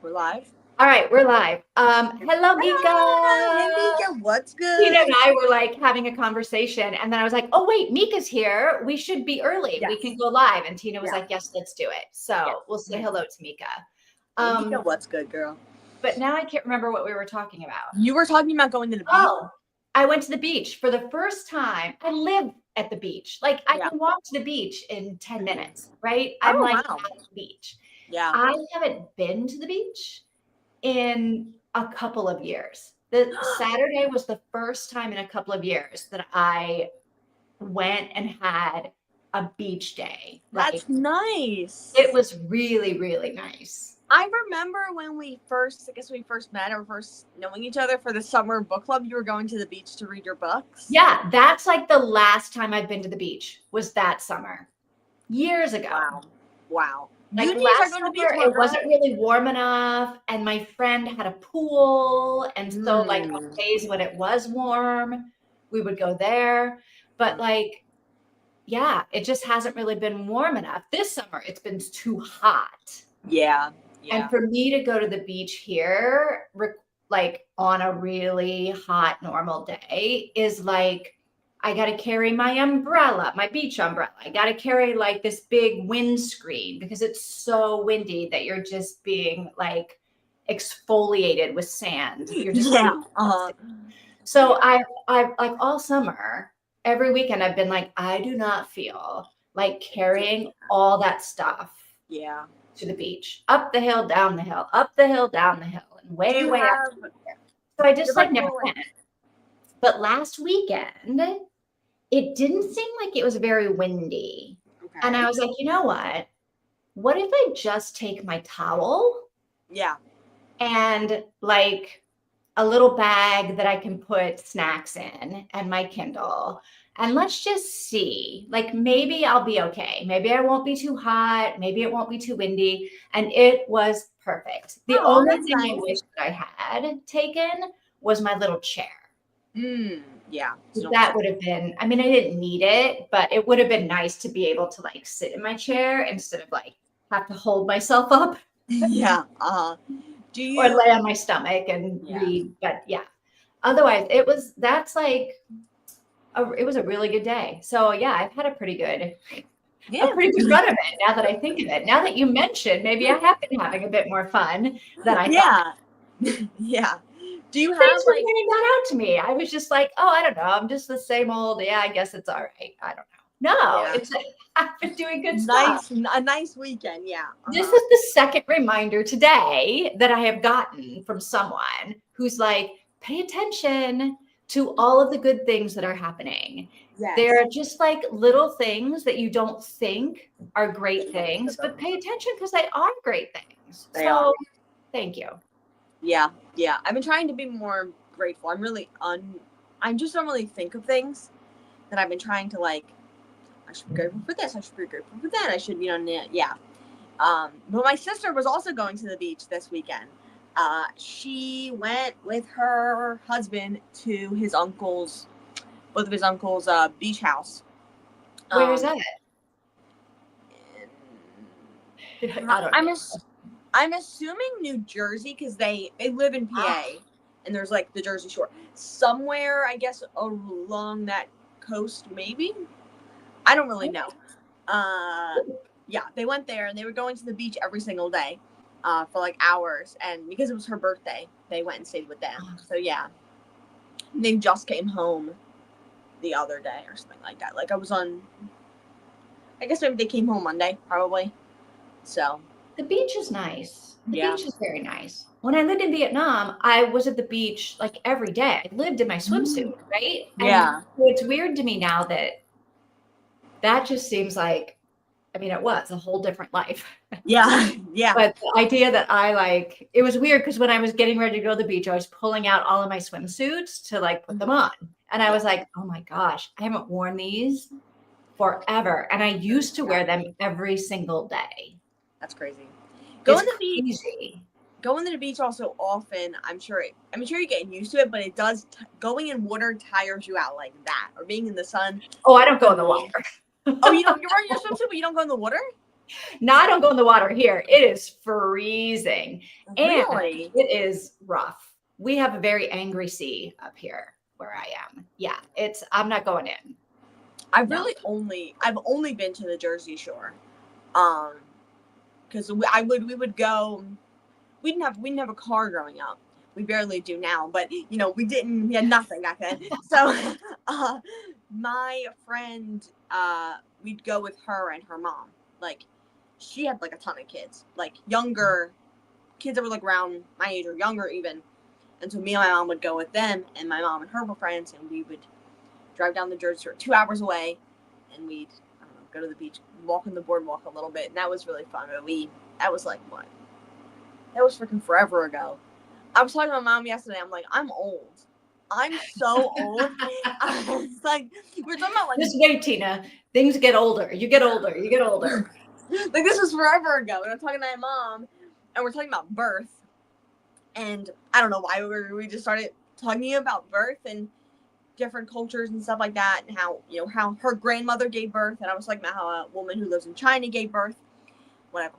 We're live. All right, we're live. Hello, Ah, hey, Mika. Mika, what's Tina good? and I were like having a conversation, and then I was like, "Oh wait, Mika's here. We should be early. We can Yes. go live." And Tina was Yeah. like, "Yes, let's do it." Yes. So we'll say Yes. hello to Mika. Hey, Mika, Um, what's good, girl? but now I can't remember what we were talking about. You were talking about going to the beach. Oh, I went to the beach for the first time. I live at the beach. Like I Yeah. can walk to the beach in 10 minutes, right? I'm Oh, like wow. at the beach. Yeah. I haven't been to the beach in a couple of years. The Saturday was the first time in a couple of years that I went and had a beach day. Like That's nice. it was really, really nice. I remember when I guess we first met or first knowing each other for the summer book club, you were going to the beach to read your books. Yeah, that's like the last time I've been to the beach was that summer, years ago. Wow. Wow. You Like need to start last going to the beach summer, more, it girl. wasn't really warm enough, and my friend had a pool, and so like on Mm. days when it was warm, we would go there. But like, yeah, it just hasn't really been warm enough. This summer, it's been too hot. Yeah. Yeah. And for me to go to the beach here, like on a really hot normal day, is like I got to carry my umbrella, my beach umbrella. I got to carry like this big windscreen because it's so windy that you're just being like exfoliated with sand. You're just Yeah. being so I've like all summer, every weekend I've been like, I do not feel like carrying all that stuff Yeah. to the beach, up the hill, down the hill, up the hill, down the hill, and Do way, you way up. have So I you just have like like never little went. But last weekend, it didn't seem like it was very windy. And okay. I was like, you know what? What if I just take my towel Yeah. and like a little bag that I can put snacks in and my Kindle. And let's just see. Like maybe I'll be okay. Maybe I won't be too hot. Maybe it won't be too windy. And it was perfect. The Oh, only that's thing I nice. wish that I had taken was my little chair. Yeah. You don't That would have been, I mean, I didn't need it, but it would have been nice to be able to like sit in my chair instead of like have to hold myself up yeah. Do or you? lay on my stomach and Yeah. read. But yeah, otherwise that's like it was a really good day. So yeah, I've had Yeah. a pretty good run of it now that I think of it. Now that you mentioned, maybe I have been having a bit more fun than I thought. Yeah. Yeah. Do you have Thanks for like? pointing that out to me. I was just like, oh, I don't know. I'm just the same old. Yeah, I guess it's all right. I don't know. No, Yeah. it's I've been doing good stuff. A nice weekend. Yeah. This is the second reminder today that I have gotten from someone who's like, pay attention to all of the good things that are happening. Yes. They're just like little things that you don't think are great things, but pay attention because they are great things. They So are. thank you. Yeah. Yeah. I've been trying to be more grateful. I just don't really think of things that I've been trying to like. I should be grateful for this. I should be grateful for that. I should, yeah. But my sister was also going to the beach this weekend. She went with her husband to both of his uncles' beach house. Where is that? I'm assuming New Jersey because they live in PA, and there's like the Jersey Shore somewhere. I guess along that coast, maybe. I don't really know. Yeah, they went there and they were going to the beach every single day for like hours. And because it was her birthday, they went and stayed with them. So yeah, they just came home the other day or something like that. Like I guess maybe they came home Monday, probably. So the beach is nice. The yeah. beach is very nice. When I lived in Vietnam, I was at the beach like every day. I lived in my swimsuit, right? Yeah. And it's weird to me now that just seems like, I mean, it was a whole different life. Yeah. Yeah. But the idea that it was weird because when I was getting ready to go to the beach, I was pulling out all of my swimsuits to like put them on. And I was like, oh my gosh, I haven't worn these forever. And I used to wear them every single day. That's crazy. Going to the beach also often, I'm sure you're getting used to it, but it does going in water tires you out like that, or being in the sun. Oh, I don't go in the water. Oh, you're wearing your swimsuit, but you don't go in the water? No, I don't go in the water here. It is freezing and Really? it is rough. We have a very angry sea up here where I am. Yeah, I'm not going in. I've No. only been to the Jersey Shore. Because we would go. We didn't have a car growing up. We barely do now, but we had nothing back then. So my friend, we'd go with her and her mom. Like, she had like a ton of kids, like younger kids that were like around my age or younger even. And so me and my mom would go with them, and my mom and her were friends, and we would drive down the Jersey Shore 2 hours away, and we'd, I don't know, go to the beach, walk on the boardwalk a little bit, and that was really fun. But that was like what? That was freaking forever ago. I was talking to my mom yesterday. I'm like, I'm old. I'm so old. I was like, we're talking about like, Just wait, Tina. Things get older. You get older. You get older. like this was forever ago. And I'm talking to my mom, and we're talking about birth. And I don't know why we just started talking about birth and different cultures and stuff like that, and how her grandmother gave birth, and I was talking about how a woman who lives in China gave birth, whatever.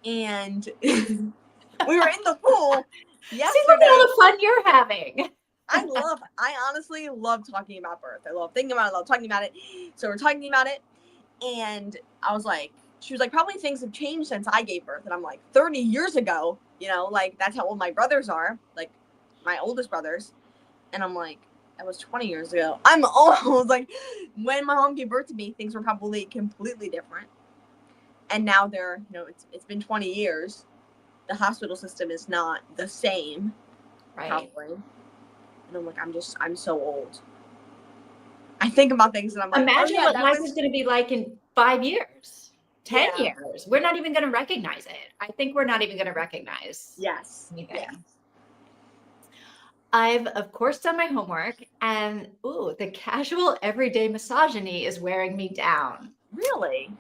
And we were in the pool yesterday. See, look at all the fun you're having. I honestly love talking about birth. I love thinking about it. I love talking about it. So we're talking about it, and she was like, probably things have changed since I gave birth, and I'm like, 30 years ago, like that's how old my brothers are, like my oldest brothers, and I'm like, that was 20 years ago. I'm old. Like, when my mom gave birth to me, things were probably completely different, and now it's been 20 years. The hospital system is not the same, right? Probably. And I'm like, I'm so old. I think about things and I'm like, imagine what life is going to be like in 5 years, 10 years. We're not even going to recognize it. I think we're not even going to recognize anything. Yes. I've, of course, done my homework, and the casual everyday misogyny is wearing me down. Really?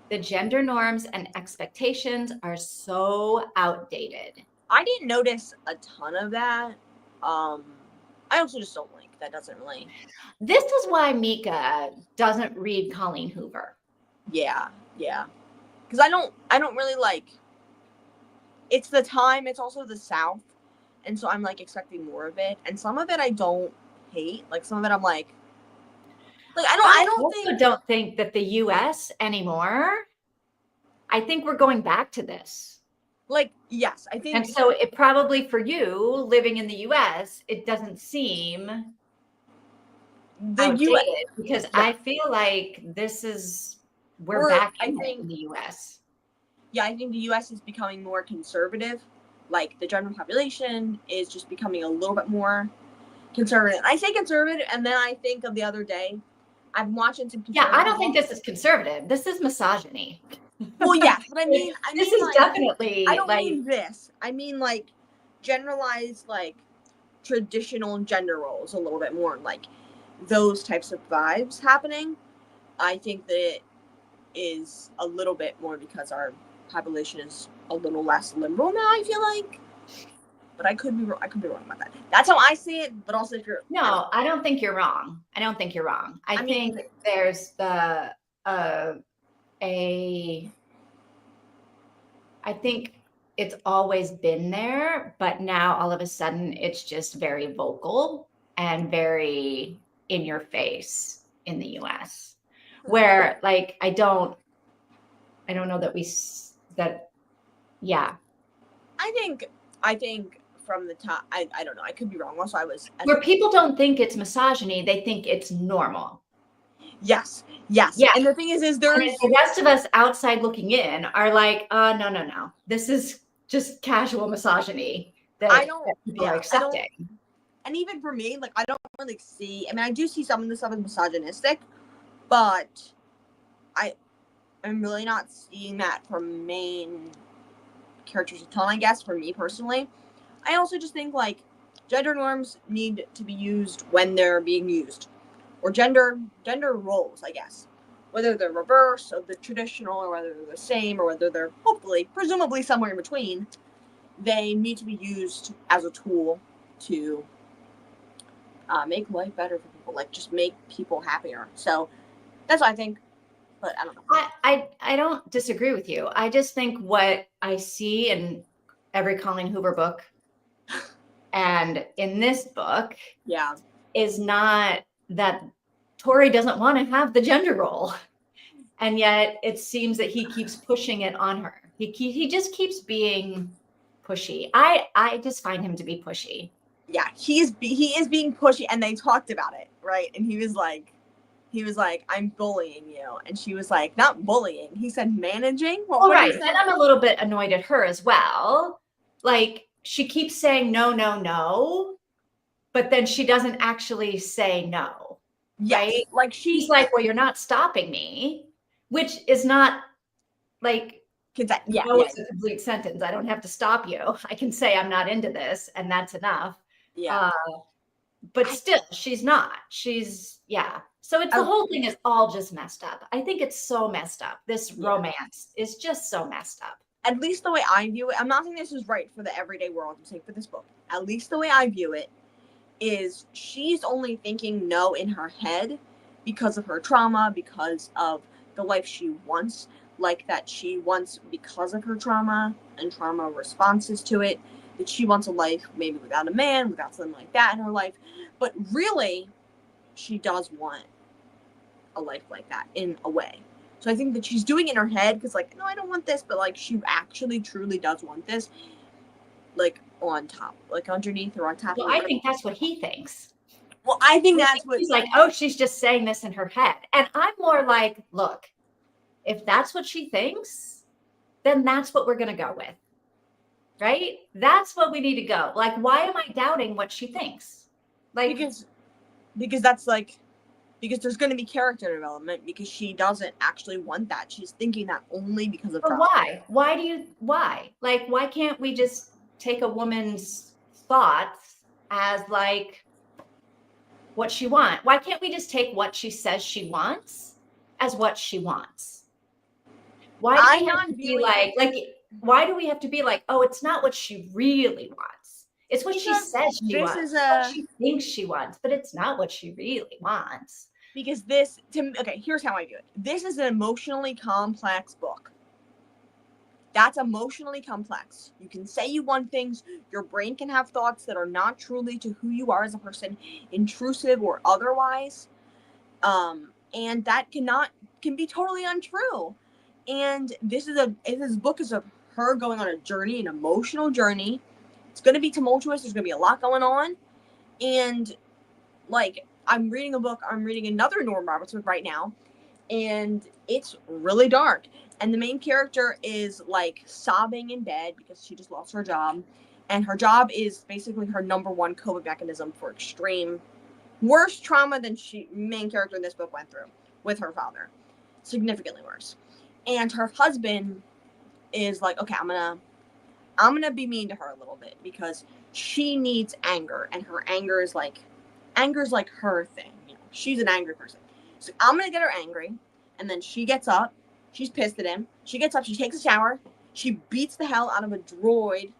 The gender norms and expectations are so outdated. I didn't notice a ton of that. I also just don't like that. Doesn't really. This is why Mika doesn't read Colleen Hoover. Yeah. Because I don't really like. It's the time. It's also the South, and so I'm like expecting more of it. And some of it I don't hate. Like some of it I'm like I don't think that the U.S. anymore. I think we're going back to this. Like, yes, I think. And so it probably for you living in the U.S., it doesn't seem outdated because I feel like we're back in the U.S. Yeah, I think the U.S. is becoming more conservative. Like the general population is just becoming a little bit more conservative. I say conservative, and then I think of the other day, I'm watching some. Yeah, I don't think this is conservative. This is misogyny. Well, yeah, but I mean, this is like, definitely. I don't mean this. I mean like generalized, like traditional gender roles a little bit more, like those types of vibes happening. I think that it is a little bit more because our population is a little less liberal now. I feel like, but I could be wrong about that. That's how I see it. But also, if you're I don't think you're wrong. I think there's I think it's always been there, but now all of a sudden it's just very vocal and very in your face in the US. Where like I don't know that I think from the top, I don't know, I could be wrong. Also, where people don't think it's misogyny, they think it's normal. Yes. Yeah. And the thing is the rest of us outside looking in are like, no. This is just casual misogyny that people are accepting. And even for me, like, I don't really see, I mean, I do see some of the stuff as misogynistic, but I'm really not seeing that from main characters a ton, I guess, for me personally. I also just think, like, gender norms need to be used when they're being used. Or gender roles, I guess. Whether they're reverse of the traditional, or whether they're the same, or whether they're presumably somewhere in between, they need to be used as a tool to make life better for people, like just make people happier. So that's what I think. but I don't know. I don't disagree with you. I just think what I see in every Colleen Hoover book and in this book Yeah. is not that Tori doesn't want to have the gender role. And yet it seems that he keeps pushing it on her. He just keeps being pushy. I just find him to be pushy. Yeah, he is being pushy, and they talked about it, right? And he was like, I'm bullying you. And she was like, not bullying. He said managing. Well, right. And I'm a little bit annoyed at her as well. Like, she keeps saying no, no, no, but then she doesn't actually say no. Yes. Right? Like she's like, well, you're not stopping me, which is not like, yeah, it's a complete sentence. I don't have to stop you. I can say I'm not into this, and that's enough. Yeah. But still, she's not. She's, yeah. So it's the whole thing is all just messed up. I think it's so messed up. This romance is just so messed up. At least the way I view it, I'm not saying this is right for the everyday world, I'm saying for this book. At least the way I view it is she's only thinking no in her head because of her trauma, because of the life she wants, like that she wants because of her trauma and trauma responses to it, that she wants a life maybe without a man, without something like that in her life. But really, she does want a life like that in a way. So I think that she's doing it in her head because, like, no, I don't want this, but like she actually truly does want this, like on top, like underneath or on top. Well, I think that's what he thinks. Well, I think that's what he's like. Oh, she's just saying this in her head, and I'm more like, look, if that's what she thinks, then that's what we're gonna go with, right? That's what we need to go. Like, why am I doubting what she thinks? Like, because that's like. Because there's going to be character development because she doesn't actually want that. She's thinking that only because of trauma. Why? Why? Like, why can't we just take a woman's thoughts as like what she wants? Why can't we just take what she says she wants as what she wants? Why do we have to be like, why do we have to be like, oh, it's not what she really wants. It's what she says she wants. It's what she thinks she wants, but it's not what she really wants. Because here's how I view it. This is an emotionally complex book. That's emotionally complex. You can say you want things. Your brain can have thoughts that are not truly to who you are as a person, intrusive or otherwise. And that can be totally untrue. And this book is of her going on a journey, an emotional journey. It's going to be tumultuous. There's going to be a lot going on. And like, I'm reading another Nora Roberts book right now, and it's really dark. And the main character is like sobbing in bed because she just lost her job. And her job is basically her number one coping mechanism for extreme, worse trauma than main character in this book went through with her father. Significantly worse. And her husband is like, okay, I'm gonna be mean to her a little bit because she needs anger, and her anger's like her thing. You know, she's an angry person. So I'm gonna get her angry, and then she gets up. She's pissed at him. She gets up. She takes a shower. She beats the hell out of a droid.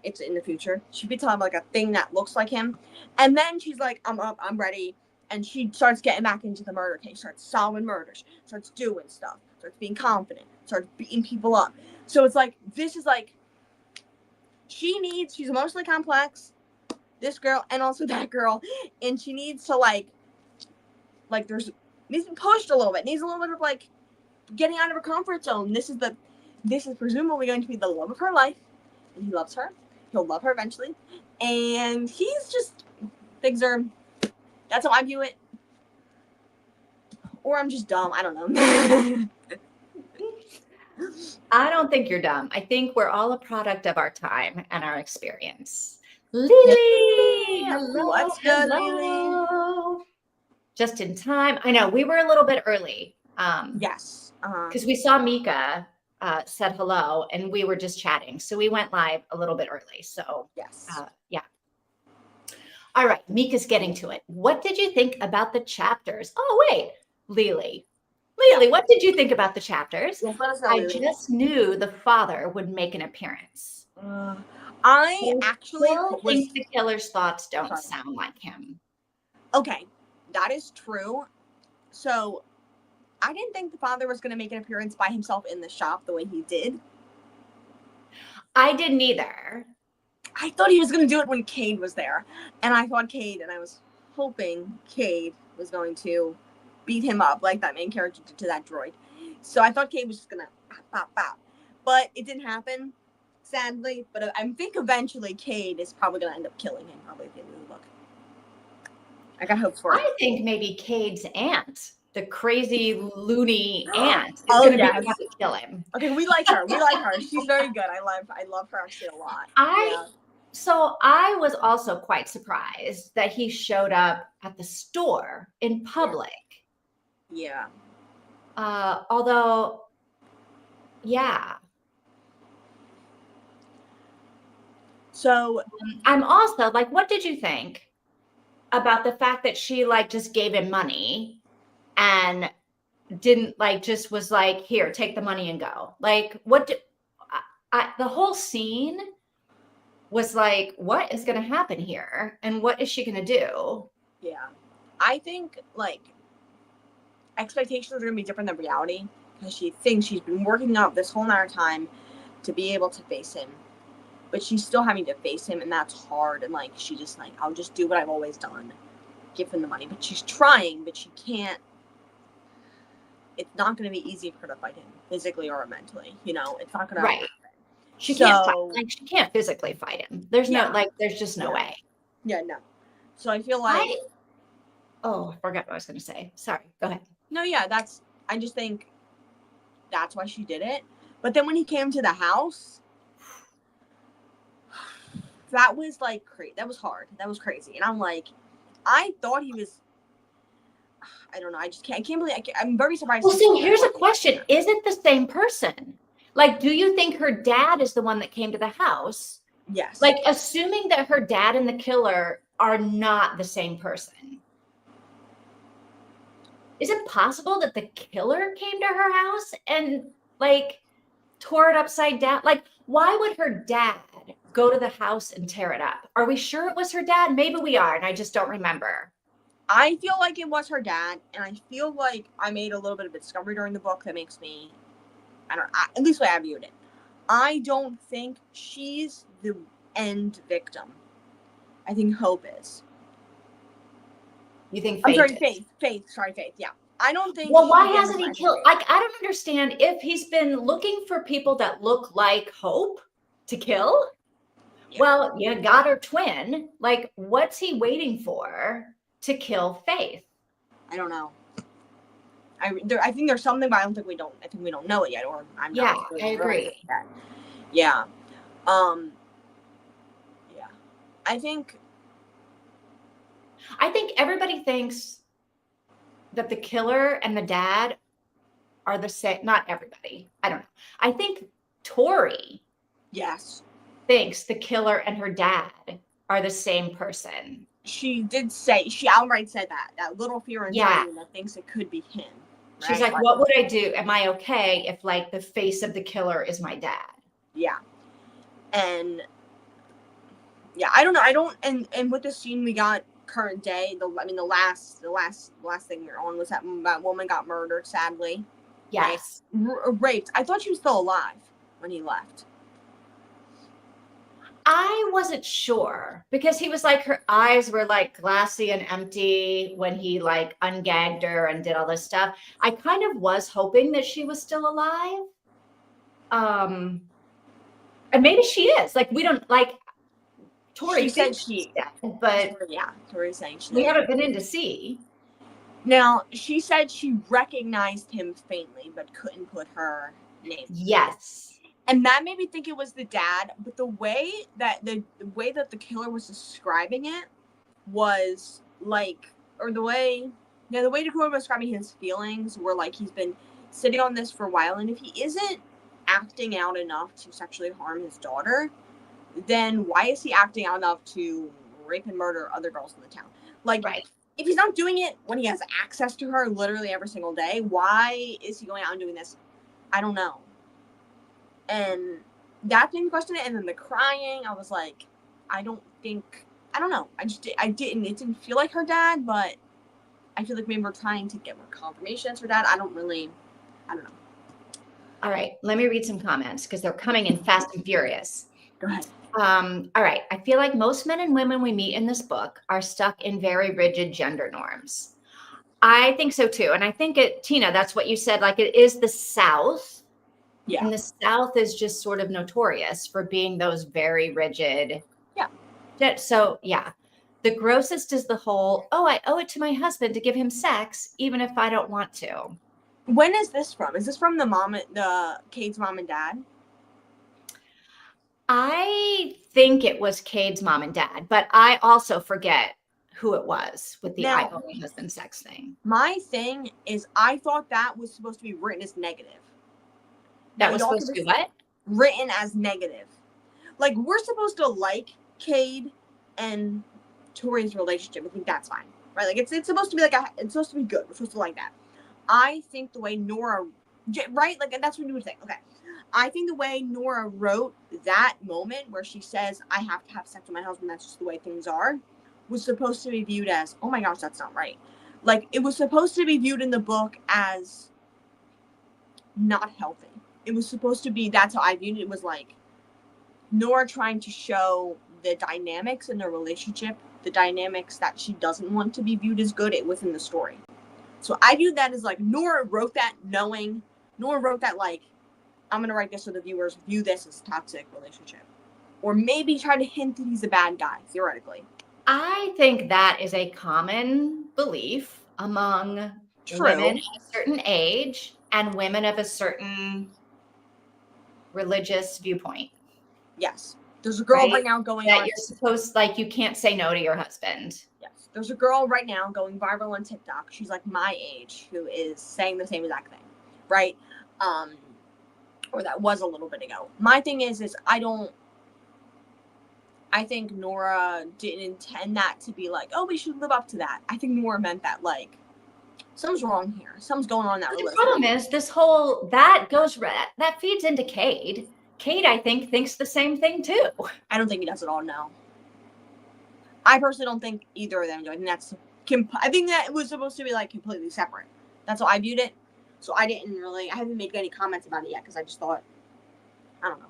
It's in the future. She beats out like a thing that looks like him, and then she's like, "I'm up. I'm ready." And she starts getting back into the murder case. Starts solving murders. Starts doing stuff. Starts being confident. Starts beating people up. So it's like this is like she's emotionally complex. This girl and also that girl, and she needs to needs to be pushed a little bit. Needs a little bit of like getting out of her comfort zone. This is presumably going to be the love of her life, and he loves her. He'll love her eventually, and that's how I view it. Or I'm just dumb. I don't know. I don't think you're dumb. I think we're all a product of our time and our experience. Lily! Hello, what's good, Lily? Just in time. I know, we were a little bit early. Yes. Because we saw Mika said hello, and we were just chatting. So we went live a little bit early. So, yes. Yeah. All right, Mika's getting to it. What did you think about the chapters? Oh, wait, Lily, what did you think about the chapters? Yes, let us know, I Lily. just knew the father would make an appearance. I actually think the killer's thoughts don't sound like him. Okay, that is true. So I didn't think the father was going to make an appearance by himself in the shop the way he did. I didn't either. I thought he was going to do it when Cade was there. And I was hoping Cade was going to beat him up like that main character did to that droid. So I thought Cade was just going to pop. But it didn't happen, sadly. But I think eventually Cade is probably going to end up killing him probably at the end of the book. I got hopes for it. I think maybe Cade's aunt, the crazy loony aunt, is going to be the one to kill him. Okay, we like her. She's very good. I love her actually a lot. So I was also quite surprised that he showed up at the store in public. Yeah. Although, yeah. So I'm also like, what did you think about the fact that she like just gave him money and didn't like just was like, here, take the money and go? Like, what did the whole scene was like, what is going to happen here? And what is she going to do? Yeah. I think like expectations are going to be different than reality because she thinks she's been working up this whole entire time to be able to face him. But she's still having to face him, and that's hard. And like, she just like, I'll just do what I've always done, give him the money. But she's trying, but she can't. It's not going to be easy for her to fight him physically or mentally. You know, it's not going to happen. She can't fight, like she can't physically fight him. There's there's just no way. Yeah, no. So I feel like. I forgot what I was going to say. Sorry. Go ahead. No, yeah, I just think that's why she did it. But then when he came to the house. That was like crazy. That was hard. That was crazy. And I'm like, I thought he was. I don't know. I can't believe. I'm very surprised. Well, so here's a question: is it the same person? Like, do you think her dad is the one that came to the house? Yes. Like, assuming that her dad and the killer are not the same person. Is it possible that the killer came to her house and like tore it upside down? Like, why would her dad go to the house and tear it up? Are we sure it was her dad? Maybe we are, and I just don't remember. I feel like it was her dad, and I feel like I made a little bit of a discovery during the book that makes me, at least the way I viewed it. I don't think she's the end victim. I think Hope is. You think Faith? I'm sorry, Faith. Sorry, Faith. Yeah. I don't think. Well, why hasn't he killed? Like, I don't understand if he's been looking for people that look like Hope to kill. Yeah. Well, you got her twin. Like, what's he waiting for to kill Faith? I don't know. I think there's something, but I think we don't know it yet. Or I'm not. Yeah, I agree. Yeah. Yeah. I think everybody thinks that the killer and the dad are the same. Not everybody. I don't know. I think Tori. Yes. Thinks the killer and her dad are the same person. She outright said that little fear inside that thinks it could be him. Right? She's like, what would I do? Am I okay if like the face of the killer is my dad? Yeah. And yeah, I don't know. And with the scene we got current day, the last thing we were on was that woman got murdered, sadly. Yes. Raped. I thought she was still alive when he left. I wasn't sure because he was like, her eyes were like glassy and empty when he like ungagged her and did all this stuff. I kind of was hoping that she was still alive. And maybe she is. Like, we don't like Tori said she, but yeah, Tori's saying she. We haven't been in to see. Now, she said she recognized him faintly, but couldn't put her name. Yes. And that made me think it was the dad, but the way that the killer was describing it was like, or the way the killer was describing his feelings were like he's been sitting on this for a while, and if he isn't acting out enough to sexually harm his daughter, then why is he acting out enough to rape and murder other girls in the town? Like, right. If he's not doing it when he has access to her literally every single day, why is he going out and doing this? I don't know. And that made me question it. And then the crying, I was like, I don't know. It didn't feel like her dad, but I feel like maybe we're trying to get more confirmations for that. I don't know. All right, let me read some comments because they're coming in fast and furious. Go ahead. All right, I feel like most men and women we meet in this book are stuck in very rigid gender norms. I think so too. And I think Tina, that's what you said. Like, it is the South. Yeah. And the South is just sort of notorious for being those very rigid. Yeah. So yeah, the grossest is the whole, oh, I owe it to my husband to give him sex, even if I don't want to. When is this from? Is this from Cade's mom and dad? I think it was Cade's mom and dad, but I also forget who it was with the I owe my husband sex thing. My thing is, I thought that was supposed to be written as negative. That was supposed to be what? Written as negative. Like, we're supposed to like Cade and Tori's relationship. I think that's fine, right? Like, it's supposed to be it's supposed to be good. We're supposed to like that. I think the way Nora, right? Like, that's what you would think. Okay. I think the way Nora wrote that moment where she says, I have to have sex with my husband, that's just the way things are, was supposed to be viewed as, oh my gosh, that's not right. Like, it was supposed to be viewed in the book as not healthy. It was supposed to be, that's how I viewed it. It was like Nora trying to show the dynamics in their relationship, the dynamics that she doesn't want to be viewed as good within the story. So I viewed that as like, Nora wrote that like, I'm going to write this so the viewers view this as a toxic relationship. Or maybe try to hint that he's a bad guy, theoretically. I think that is a common belief among women of a certain age and women of a certain religious viewpoint. Yes. There's a girl right now going that you're supposed, like, you can't say no to your husband. Yes. There's a girl right now going viral on TikTok. She's like my age who is saying the same exact thing. Right? Or that was a little bit ago. My thing is I think Nora didn't intend that to be like, oh, we should live up to that. I think Nora meant that, like, something's wrong here. Something's going on in that relationship. The problem is that feeds into Cade. Cade, I think, thinks the same thing too. I don't think he does at all, no. I personally don't think either of them do. I think that it was supposed to be, like, completely separate. That's how I viewed it. So I haven't made any comments about it yet because I just thought, I don't know.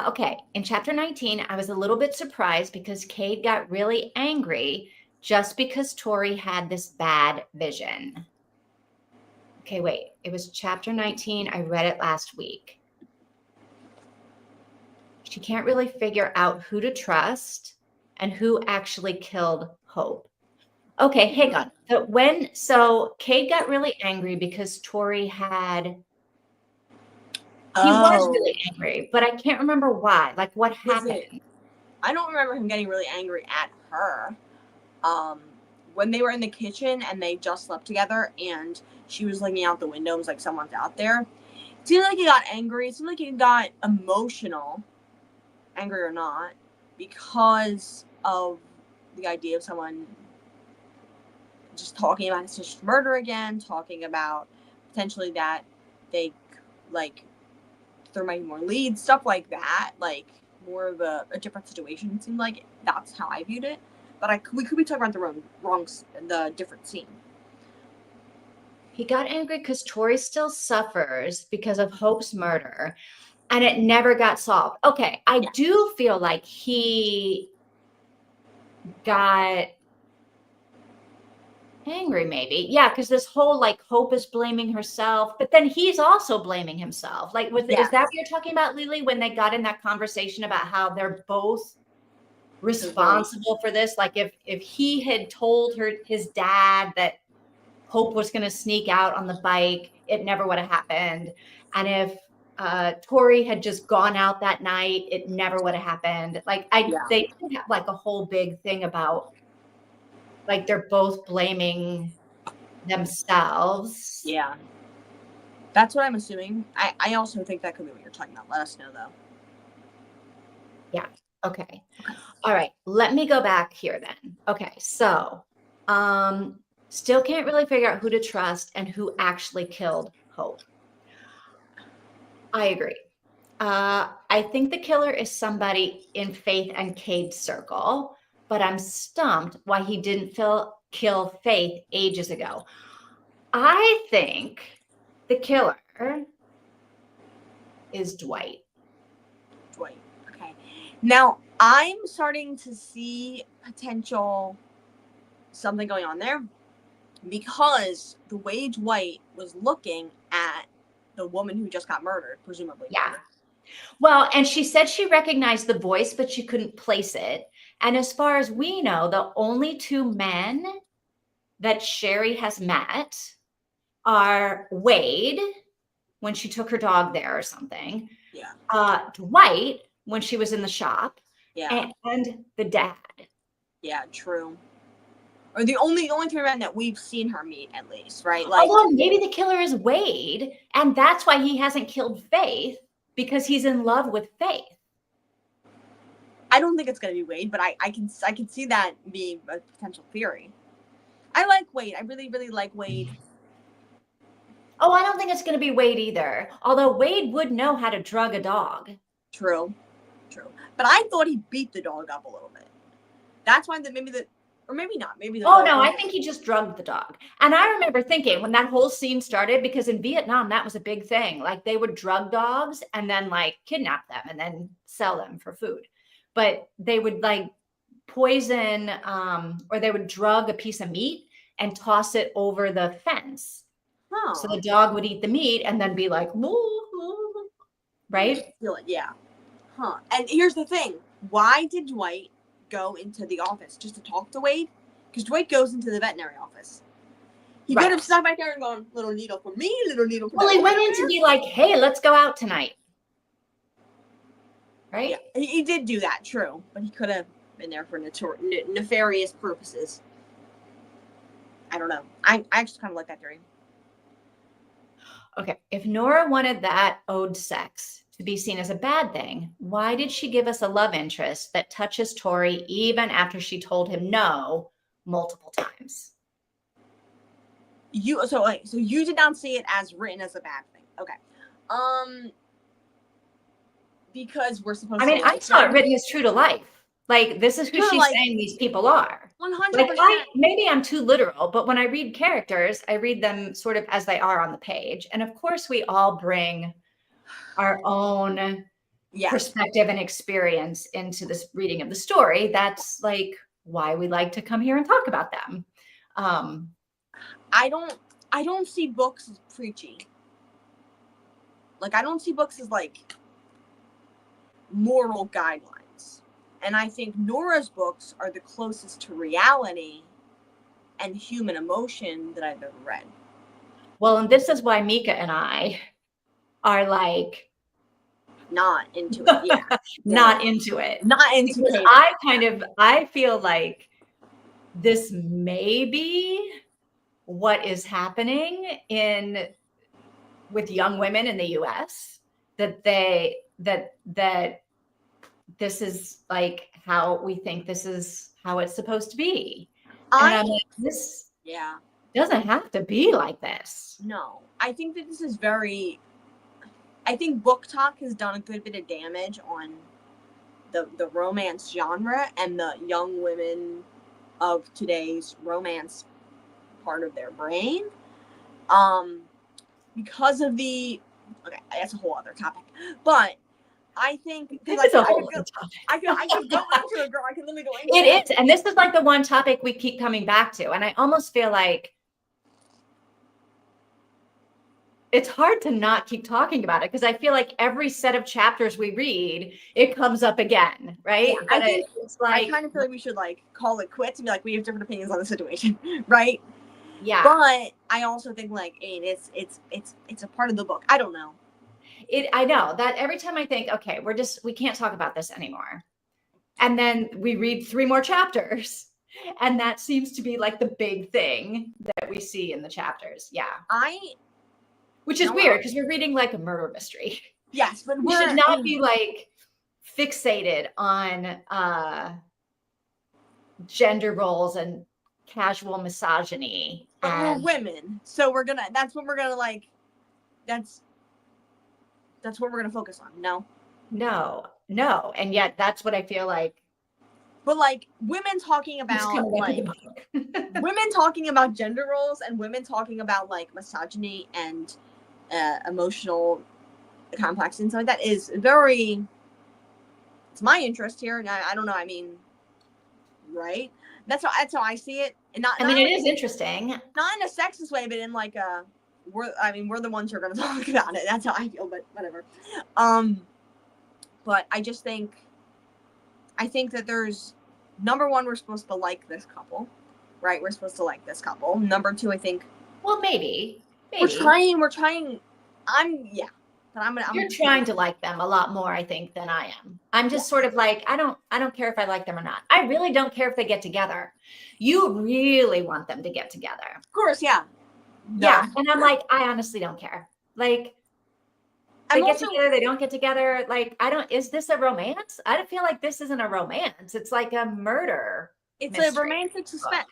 Okay, in chapter 19, I was a little bit surprised because Cade got really angry just because Tori had this bad vision. Okay, wait, it was chapter 19. I read it last week. She can't really figure out who to trust and who actually killed Hope. Okay, hang on. So Cade got really angry because Tori had... He was really angry, but I can't remember why. Like, what happened? I don't remember him getting really angry at her. When they were in the kitchen and they just slept together and she was looking out the window and was like, someone's out there. It seemed like he got angry. It seemed like he got emotional, angry or not, because of the idea of someone just talking about his sister's murder again, talking about potentially that they, like, there might be more leads, stuff like that, like more of a different situation. It seemed like that's how I viewed it, but we could be talking about the different scene. He got angry because Tori still suffers because of Hope's murder, and it never got solved. Okay, I do feel like he got angry, maybe. Yeah, because this whole, like, Hope is blaming herself, but then he's also blaming himself. Like, is that what you're talking about, Lily, when they got in that conversation about how they're both responsible for this? Like, if he had told his dad that Hope was going to sneak out on the bike, it never would have happened. And if Tori had just gone out that night, it never would have happened. Like, they did have, like, a whole big thing about, like, they're both blaming themselves. Yeah. That's what I'm assuming. I also think that could be what you're talking about. Let us know, though. Yeah. Okay. All right. Let me go back here then. Okay. So, still can't really figure out who to trust and who actually killed Hope. I agree. I think the killer is somebody in Faith and Cade's circle. but I'm stumped why he didn't kill Faith ages ago. I think the killer is Dwight. Dwight. Okay. Now I'm starting to see potential something going on there because the way Dwight was looking at the woman who just got murdered, presumably. Yeah. Well, and she said she recognized the voice, but she couldn't place it. And as far as we know, the only two men that Sherry has met are Wade, when she took her dog there or something. Yeah. Dwight, when she was in the shop. Yeah. And the dad. Yeah, true. Or the only three men that we've seen her meet, at least, right? Like, although maybe the killer is Wade, and that's why he hasn't killed Faith, because he's in love with Faith. I don't think it's gonna be Wade, but I can see that being a potential theory. I like Wade. I really, really like Wade. Oh, I don't think it's gonna be Wade either. Although Wade would know how to drug a dog. True. But I thought he beat the dog up a little bit. That's why or maybe not. Maybe the Oh no, I think he just drugged the dog. And I remember thinking when that whole scene started, because in Vietnam that was a big thing. Like they would drug dogs and then like kidnap them and then sell them for food. But they would like poison or they would drug a piece of meat and toss it over the fence. Oh. So the dog would eat the meat and then be like, woo, right? Yeah. Huh. And here's the thing. Why did Dwight go into the office? Just to talk to Wade? Because Dwight goes into the veterinary office. He could have stopped back there and gone, little needle for me, little needle for Well, he went in to be like, hey, let's go out tonight. Right? Yeah, he did do that, true. But he could have been there for nefarious purposes. I don't know. I actually kind of like that theory. Okay, if Nora wanted that ode sex to be seen as a bad thing, why did she give us a love interest that touches Tori even after she told him no multiple times? So you did not see it as written as a bad thing. Okay. Because we're supposed to. I saw it written as true to life. Like, this is who she's saying these people are. 100%. Like, maybe I'm too literal, but when I read characters, I read them sort of as they are on the page. And of course, we all bring our own perspective and experience into this reading of the story. That's like why we like to come here and talk about them. I don't see books as preachy. Like, I don't see books as like moral guidelines. And I think Nora's books are the closest to reality and human emotion that I've ever read. Well, and this is why Mika and I are like not into it. Yeah. Not into it. Not into because it. I feel like this may be what is happening with young women in the US, that this is like how we think this is how it's supposed to be. And I'm like, this doesn't have to be like this. No, I think that this is I think Book Talk has done a good bit of damage on the romance genre and the young women of today's romance part of their brain. Because of that's a whole other topic. But I think I could go into it, girl. I can literally go into it. It is, and this is like the one topic we keep coming back to, and I almost feel like it's hard to not keep talking about it because I feel like every set of chapters we read, it comes up again, right? Yeah, I kind of feel like we should like call it quits and be like, we have different opinions on the situation, right? Yeah. But I also think like it's a part of the book. I don't know. I know that every time I think, okay, we can't talk about this anymore. And then we read 3 more chapters. And that seems to be like the big thing that we see in the chapters. Yeah. Which is weird because we're reading like a murder mystery. Yes, but we should not be like fixated on gender roles and casual misogyny. But we're women. So that's what we're gonna like, that's what we're gonna focus on. No. And yet that's what I feel like But like women talking about like women talking about gender roles and women talking about like misogyny and emotional complex and stuff like that is very. It's my interest here, and I don't know. I mean, right? That's how I see it, and not. I mean, it is interesting. Not in a sexist way, but in like a. We're the ones who are going to talk about it. That's how I feel, but whatever. But I just think. I think that there's number one, we're supposed to like this couple, right? We're supposed to like this couple. Number two, I think. Well, maybe. We're trying. But You're trying to like them a lot more, I think, than I am. I'm just sort of like, I don't care if I like them or not. I really don't care if they get together. You really want them to get together. Of course, yeah. Yeah. And I'm like, I honestly don't care. Like, they get together, they don't get together. Like, is this a romance? I don't feel like this isn't a romance. It's like a murder. It's mystery. A romantic suspense.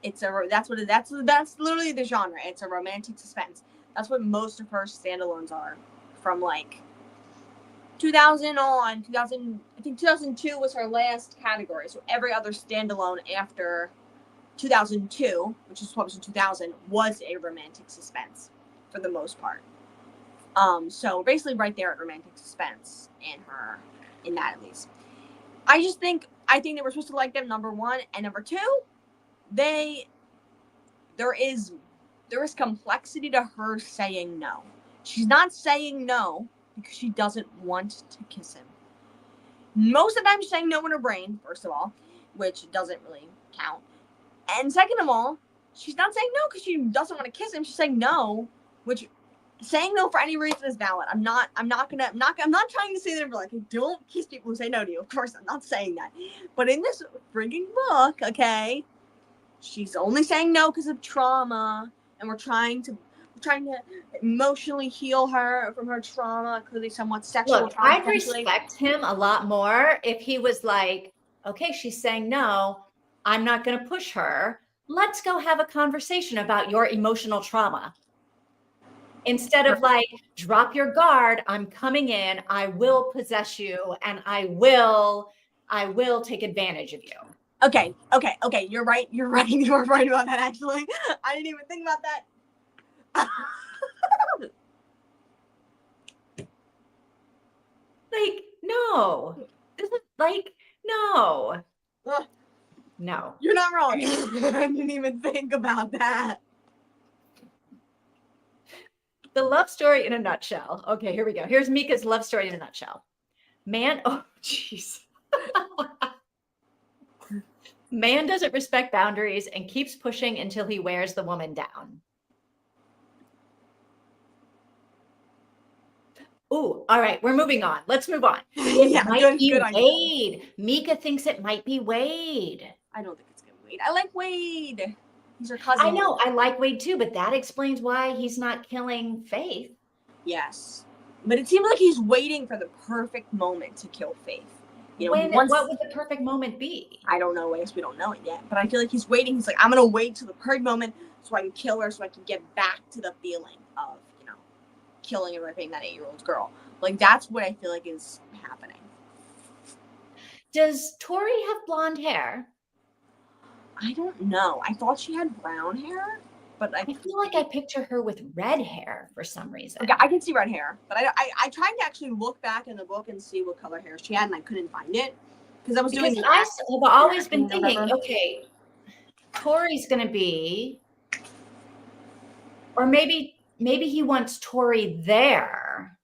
That's literally the genre. It's a romantic suspense. That's what most of her standalones are, from like 2000 on. I think 2002 was her last category. So every other standalone after 2002, which was published in 2000, was a romantic suspense for the most part. So basically, right there at romantic suspense in that at least. I think they were supposed to like them. Number one, and number two, there is complexity to her saying no. She's not saying no because she doesn't want to kiss him. Most of the time she's saying no in her brain, first of all, which doesn't really count. And second of all, she's not saying no because she doesn't want to kiss him. She's saying no, which saying no for any reason is valid. I'm not trying to say that like, don't kiss people who say no to you. Of course, I'm not saying that. But in this frigging book, okay, she's only saying no because of trauma, and we're trying to emotionally heal her from her trauma, clearly somewhat sexual. Look, I'd respect him a lot more if he was like, okay, she's saying no, I'm not going to push her. Let's go have a conversation about your emotional trauma. Instead of like, drop your guard, I'm coming in, I will possess you, and I will take advantage of you. Okay. You're right. You were right about that, actually. I didn't even think about that. Like, no. This is like, no. No. You're not wrong. I didn't even think about that. The love story in a nutshell. Okay, here we go. Here's Mika's love story in a nutshell. Oh, jeez. Man doesn't respect boundaries and keeps pushing until he wears the woman down. Ooh, all right, we're moving on. Let's move on. It might be Wade. Mika thinks it might be Wade. I don't think it's gonna be Wade. I like Wade. He's her cousin. I know, I like Wade too, but that explains why he's not killing Faith. Yes. But it seems like he's waiting for the perfect moment to kill Faith. You know, what would the perfect moment be? I don't know. I guess we don't know it yet. But I feel like he's waiting. He's like, I'm going to wait till the perfect moment so I can kill her, so I can get back to the feeling of, killing and raping that 8-year-old girl. Like, that's what I feel like is happening. Does Tori have blonde hair? I don't know. I thought she had brown hair, but I feel like I picture her with red hair for some reason. Okay, I can see red hair, but I tried to actually look back in the book and see what color hair she had, and I couldn't find it because I've always been thinking, okay, Tori's going to be, or maybe he wants Tori there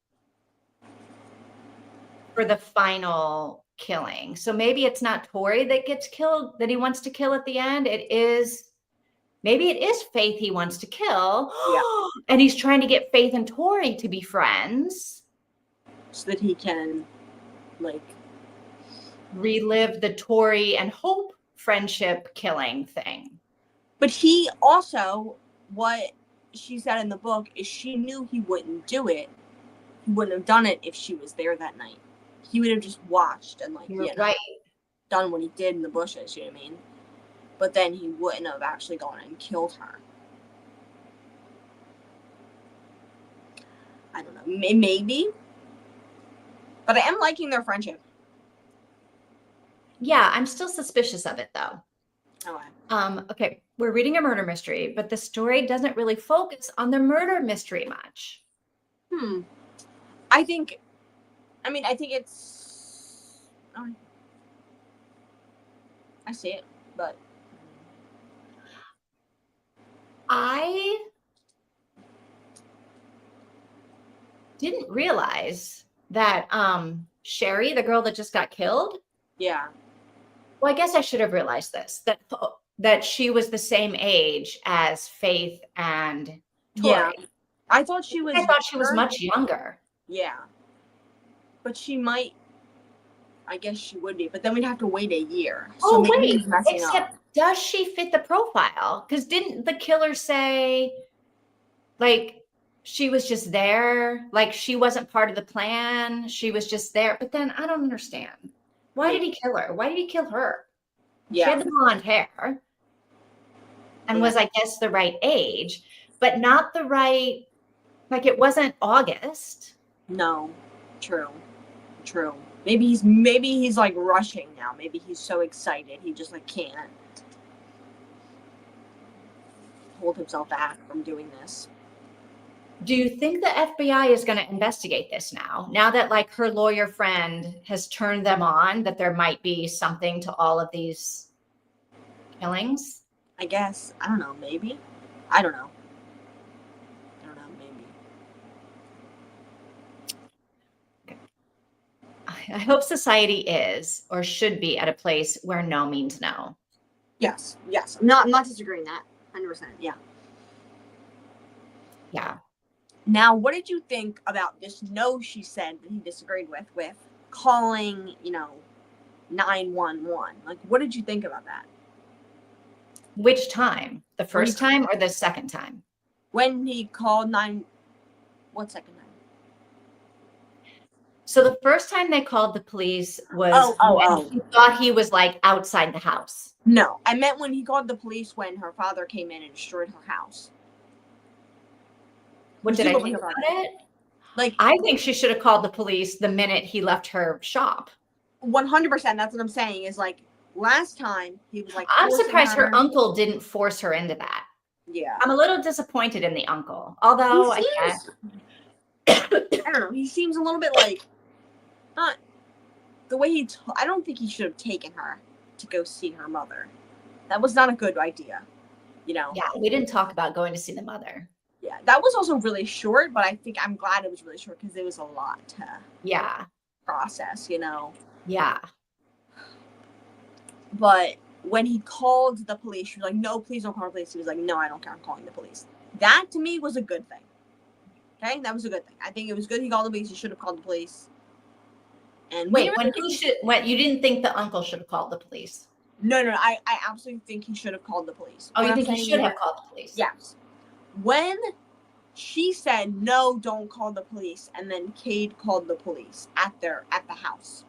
for the final killing. So maybe it's not Tori that gets killed, that he wants to kill at the end. Maybe it is Faith he wants to kill. Yeah. And he's trying to get Faith and Tori to be friends. So that he can, relive the Tori and Hope friendship killing thing. But he also, what she said in the book is she knew he wouldn't do it. He wouldn't have done it if she was there that night. He would have just watched and done what he did in the bushes, you know what I mean? But then he wouldn't have actually gone and killed her. I don't know. Maybe. But I am liking their friendship. Yeah, I'm still suspicious of it though. Okay. Okay, we're reading a murder mystery, but the story doesn't really focus on the murder mystery much. I think it's. I see it, but I didn't realize that Sherry, the girl that just got killed, yeah, well, I guess I should have realized this, that she was the same age as Faith and yeah. Tori. I thought she was I thought she was younger. much younger. Yeah, but she might. I guess she would be, but then we'd have to wait a year. So Oh, maybe wait, he's messing up. except does she fit the profile? Because didn't the killer say, like, she was just there? Like, she wasn't part of the plan? She was just there? But then I don't understand. Why did he kill her? Why did he kill her? She Yeah, had the blonde hair and yeah. was, I guess, the right age, but not the right, like, it wasn't August. No, true. Maybe he's like rushing now. Maybe he's so excited he just like can't hold himself back from doing this. Do you think the FBI is going to investigate this now that like her lawyer friend has turned them on that there might be something to all of these killings? I guess. I don't know, maybe. I don't know. Maybe. I hope society is or should be at a place where no means no. Yes. I'm not disagreeing that. 100%. Yeah. Yeah. Now, what did you think about this no she said that he disagreed with calling, 911? Like, what did you think about that? Which time? The first time or the second time? When he called what second time? So the first time they called the police was when he thought he was like outside the house. No, I meant when he called the police when her father came in and destroyed her house. What did I think about it? Like, I think she should have called the police the minute he left her shop. 100%. That's what I'm saying. Is like last time he was like. I'm surprised her uncle didn't force her into that. Yeah, I'm a little disappointed in the uncle, although I guess I don't know. He seems a little bit like not the way he. I don't think he should have taken her to go see her mother. That was not a good idea. Yeah, we didn't talk about going to see the mother. Yeah, that was also really short, but I think I'm glad it was really short because it was a lot to process, Yeah. But when he called the police, she was like, no, please don't call the police. He was like, no, I don't care. I'm calling the police. That to me was a good thing. Okay, that was a good thing. I think it was good he called the police. He should have called the police. And wait, you didn't think the uncle should have called the police? No, I absolutely think he should have called the police. Oh, you think he should have called the police? Yes. When she said, no, don't call the police, and then Cade called the police at the house.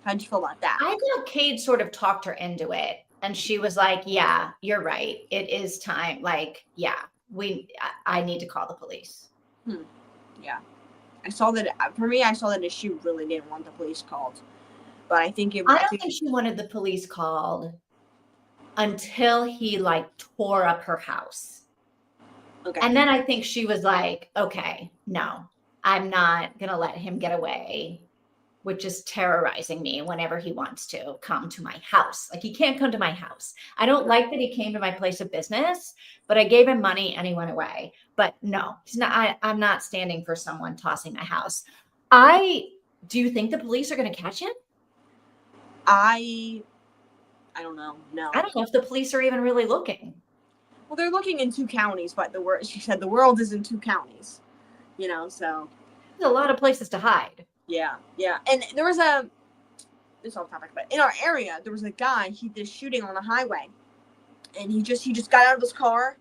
How'd you feel about that? I thought Cade sort of talked her into it. And she was like, yeah, you're right. It is time. Like, yeah, I need to call the police. Yeah. I saw that she really didn't want the police called. But I don't think she wanted the police called until he like tore up her house. Okay. And then I think she was like, okay, no, I'm not going to let him get away with just terrorizing me whenever he wants to come to my house. Like, he can't come to my house. I don't like that he came to my place of business, but I gave him money and he went away. But no, he's not. I'm not standing for someone tossing my house. Do you think the police are going to catch him? I don't know. No. I don't know if the police are even really looking. Well, they're looking in 2 counties, but she said the world is in 2 counties. So there's a lot of places to hide. Yeah. And there was this off topic, but in our area, there was a guy, he did a shooting on a highway. And he just got out of his car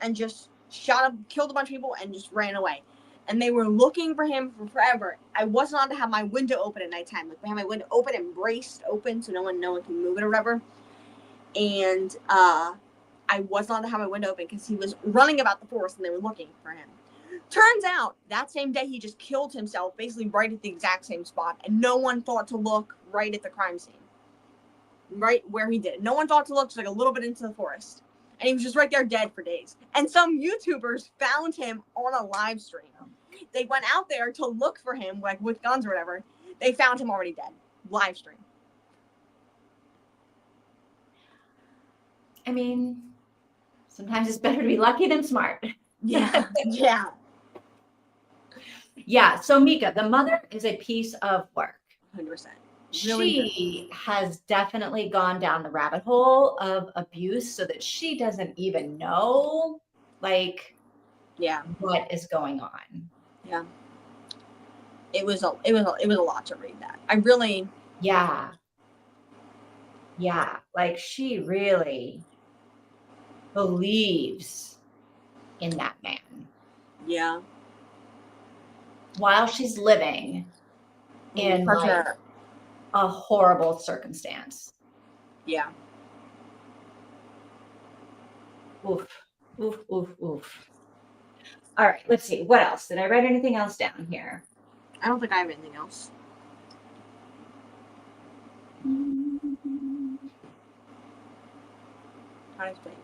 and just killed a bunch of people and just ran away. And they were looking for him for forever. I wasn't allowed to have my window open at nighttime. Like, I had my window open and braced open so no one can move it or whatever. And I wasn't allowed to have my window open because he was running about the forest and they were looking for him. Turns out that same day he just killed himself, basically right at the exact same spot, and no one thought to look right at the crime scene, right where he did. No one thought to look, just like a little bit into the forest, and he was just right there, dead for days. And some YouTubers found him on a live stream. They went out there to look for him, like with guns or whatever. They found him already dead. Live stream. I mean, sometimes it's better to be lucky than smart. Yeah. Yeah. Yeah. So Mika, the mother is a piece of work. 100%. Really she has definitely gone down the rabbit hole of abuse so that she doesn't even know like what is going on. Yeah. It was a lot to read that. I really Yeah, like she really believes in that man. Yeah. While she's living in like a horrible circumstance. Yeah. Oof, oof, oof, oof. All right, let's see. What else? Did I write anything else down here? I don't think I have anything else. I think.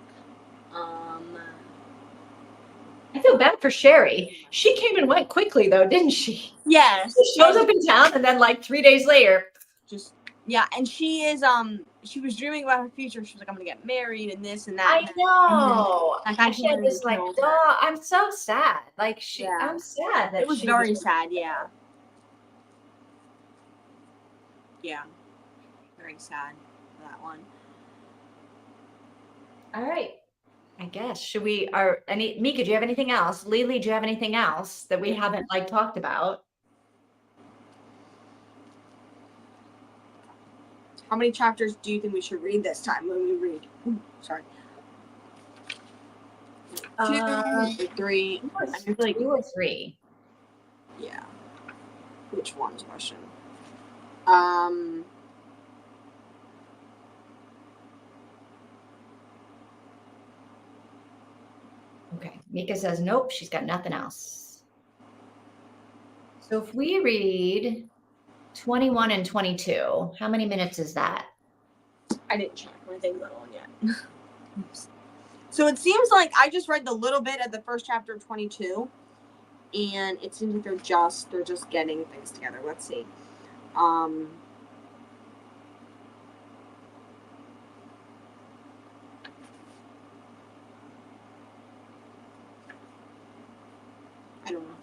I feel bad for Sherry. She came and went quickly though, didn't she? Yes. She shows up in town and then like 3 days later. Just and she is she was dreaming about her future. She was like, I'm gonna get married and this and that. I know. And she had this like, oh, I'm so sad. Like I'm sad that it was very sad, yeah. Yeah. Very sad, that one. All right. I guess. Should we Mika, do you have anything else? Lily, do you have anything else that we haven't like talked about? How many chapters do you think we should read this time when we read? Ooh, sorry. 2 or 3. I feel like 2 or 3. Yeah. Which one's the question? Okay. Mika says nope, she's got nothing else. So if we read 21 and 22, how many minutes is that? I didn't check my things on yet. So it seems like I just read the little bit of the first chapter of 22, and it seems like they're just getting things together. Let's see. I don't know.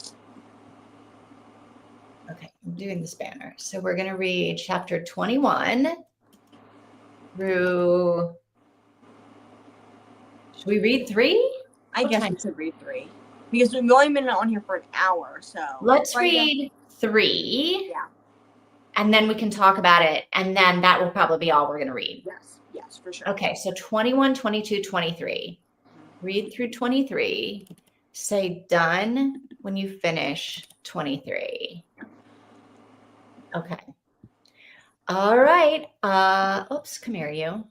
Okay, I'm doing the spanner. So we're going to read chapter 21 through. Should we read 3? I guess we should read 3 because we've only been on here for an hour. So let's read 3. Yeah. And then we can talk about it. And then that will probably be all we're going to read. Yes, for sure. Okay, so 21, 22, 23. Read through 23. Say done when you finish 23. Okay. All right. Oops, come here, you.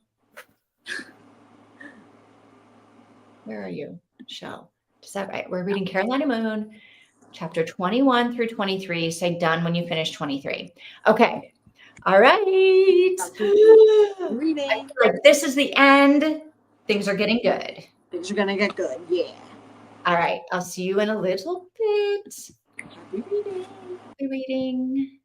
Where are you, Shell? Is that right? We're reading Carolina Moon, chapter 21 through 23. Say done when you finish 23. Okay. All right. Reading. I feel like this is the end. Things are getting good. Things are gonna get good. Yeah. All right. I'll see you in a little bit. Happy reading. Happy reading.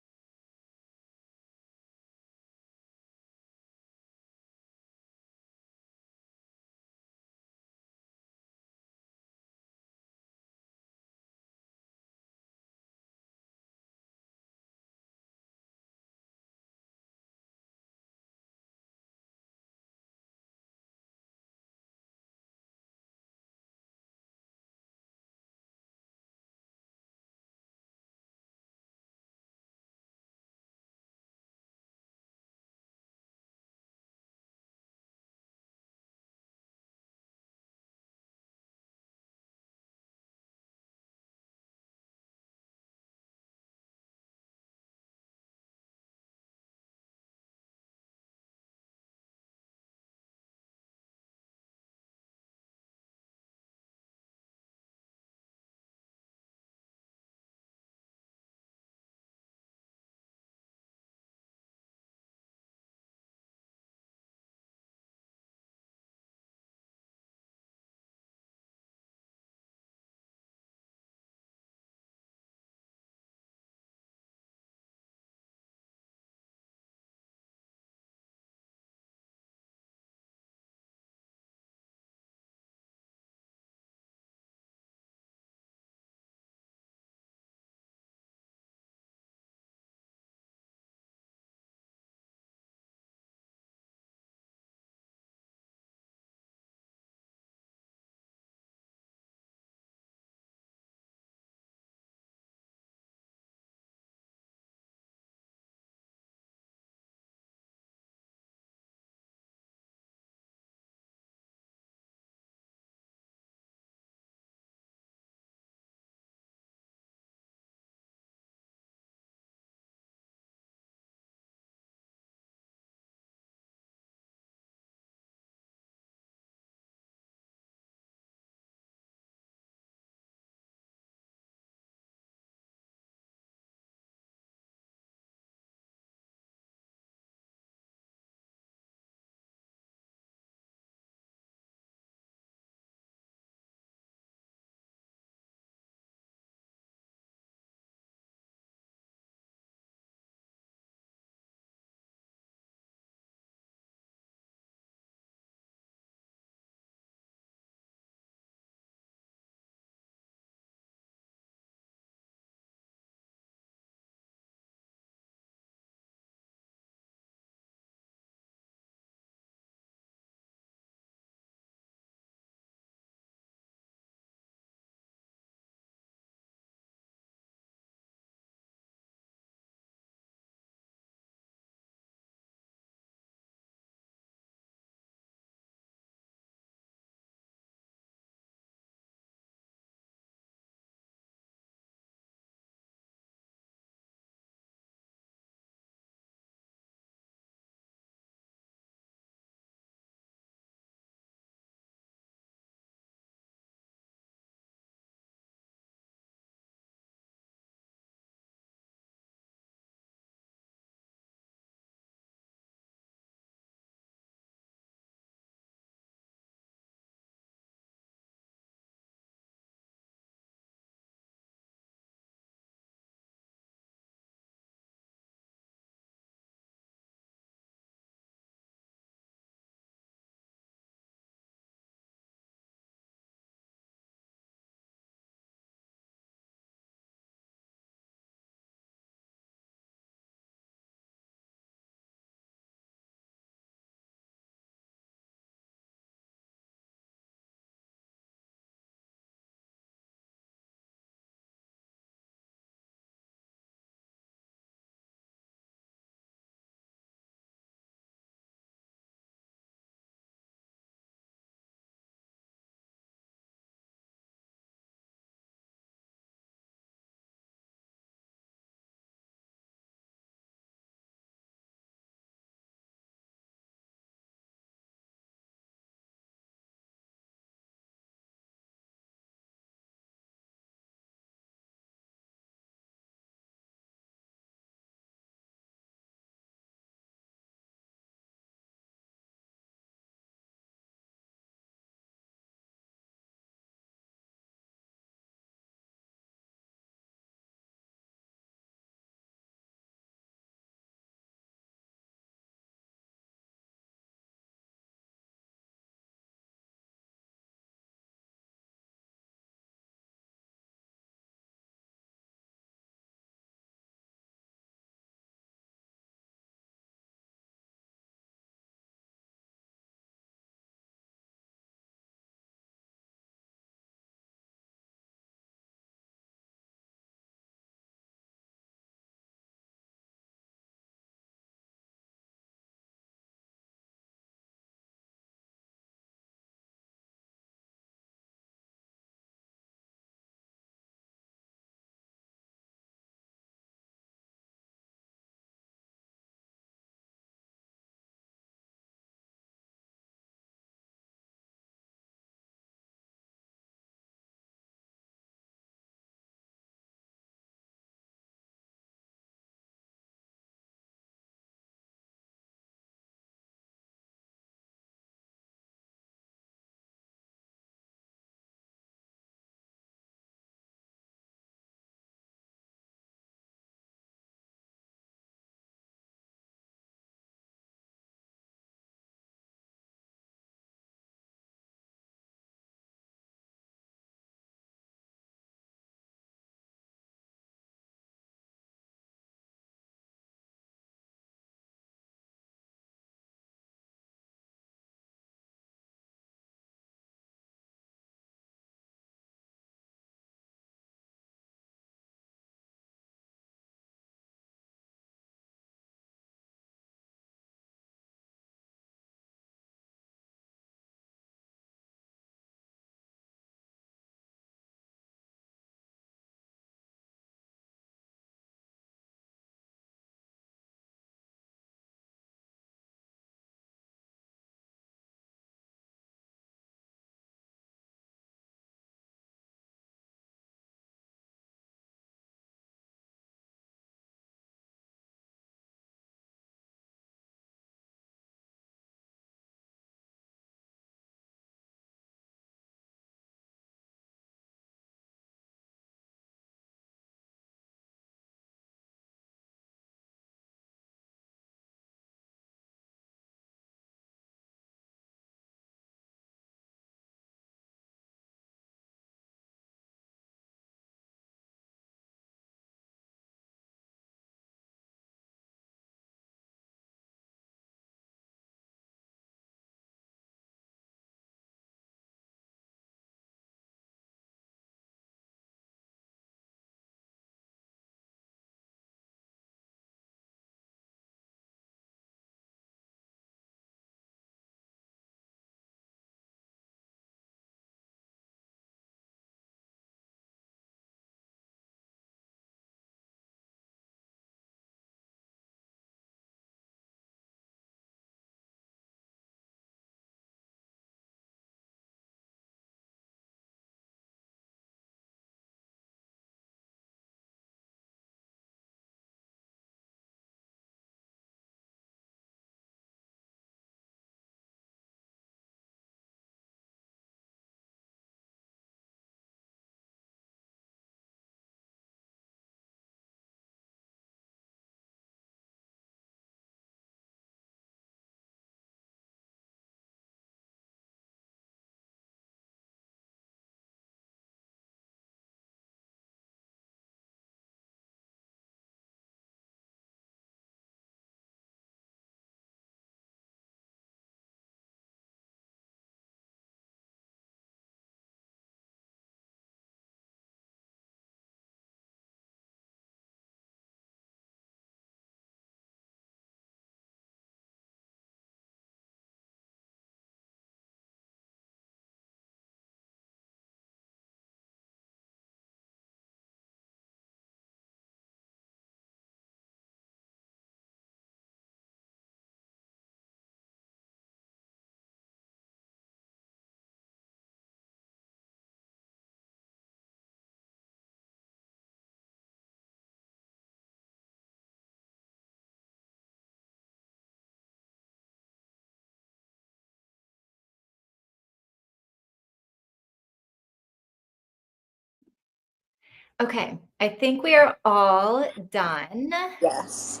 Okay, I think we are all done. Yes.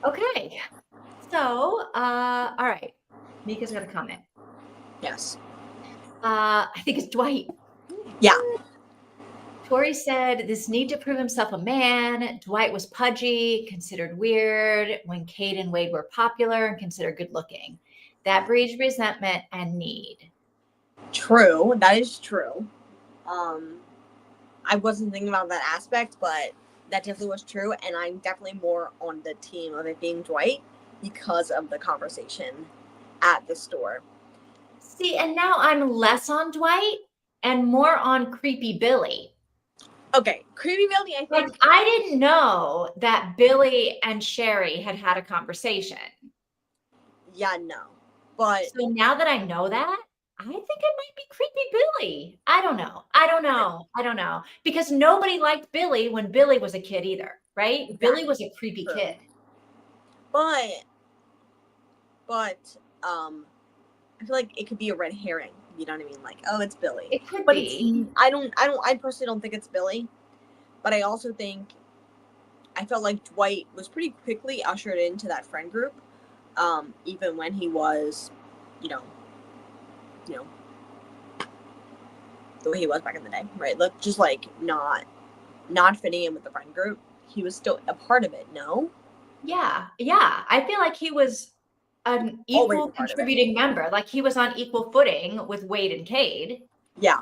Okay, so all right, Mika's got a comment. Yes. I think it's Dwight. Yeah. Tori said this need to prove himself a man. Dwight was pudgy, considered weird when Kate and Wade were popular and considered good looking. That breeds resentment and need. True. That is true. I wasn't thinking about that aspect, but that definitely was true. And I'm definitely more on the team of it being Dwight because of the conversation at the store. See, and now I'm less on Dwight and more on creepy Billy. Okay, creepy Billy. I Like, think. I didn't know that Billy and Sherry had a conversation. Yeah, no, but So now that I know that, I think it might be creepy Billy. I don't know. I don't know. I don't know. Because nobody liked Billy when Billy was a kid either, right? Exactly. Billy was a creepy True. kid. But I feel like it could be a red herring. You know what I mean? Like, oh, it's Billy. It could But be. I personally don't think it's Billy. But I also think I felt like Dwight was pretty quickly ushered into that friend group. Even when he was, you know, the way he was back in the day, right? Look, just like not fitting in with the friend group. He was still a part of it. No. Yeah. Yeah. I feel like he was an Always equal a part of it. contributing member. Like he was on equal footing with Wade and Cade. Yeah.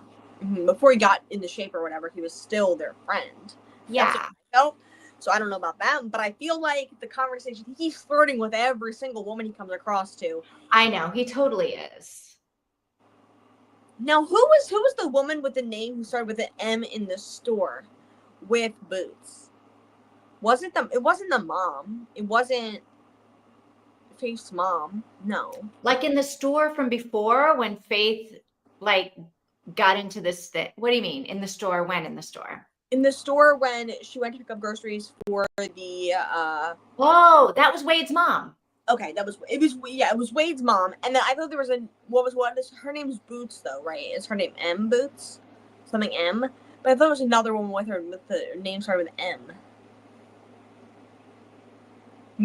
Before he got into shape or whatever, he was still their friend. Yeah. That's what I felt. So I don't know about that, but I feel like the conversation, he's flirting with every single woman he comes across to. I know, he totally is. Now, who was the woman with the name who started with an M in the store with boots? It wasn't the mom. It wasn't Faith's mom. No. Like in the store from before when Faith like got into this thing. What do you mean? In the store? When in the store? In the store when she went to pick up groceries for the Oh, that was Wade's mom. Okay, it was Wade's mom, and then I thought there was her name's Boots though, right? Is her name M Boots? Something M? But I thought there was another one with her with the name started with M.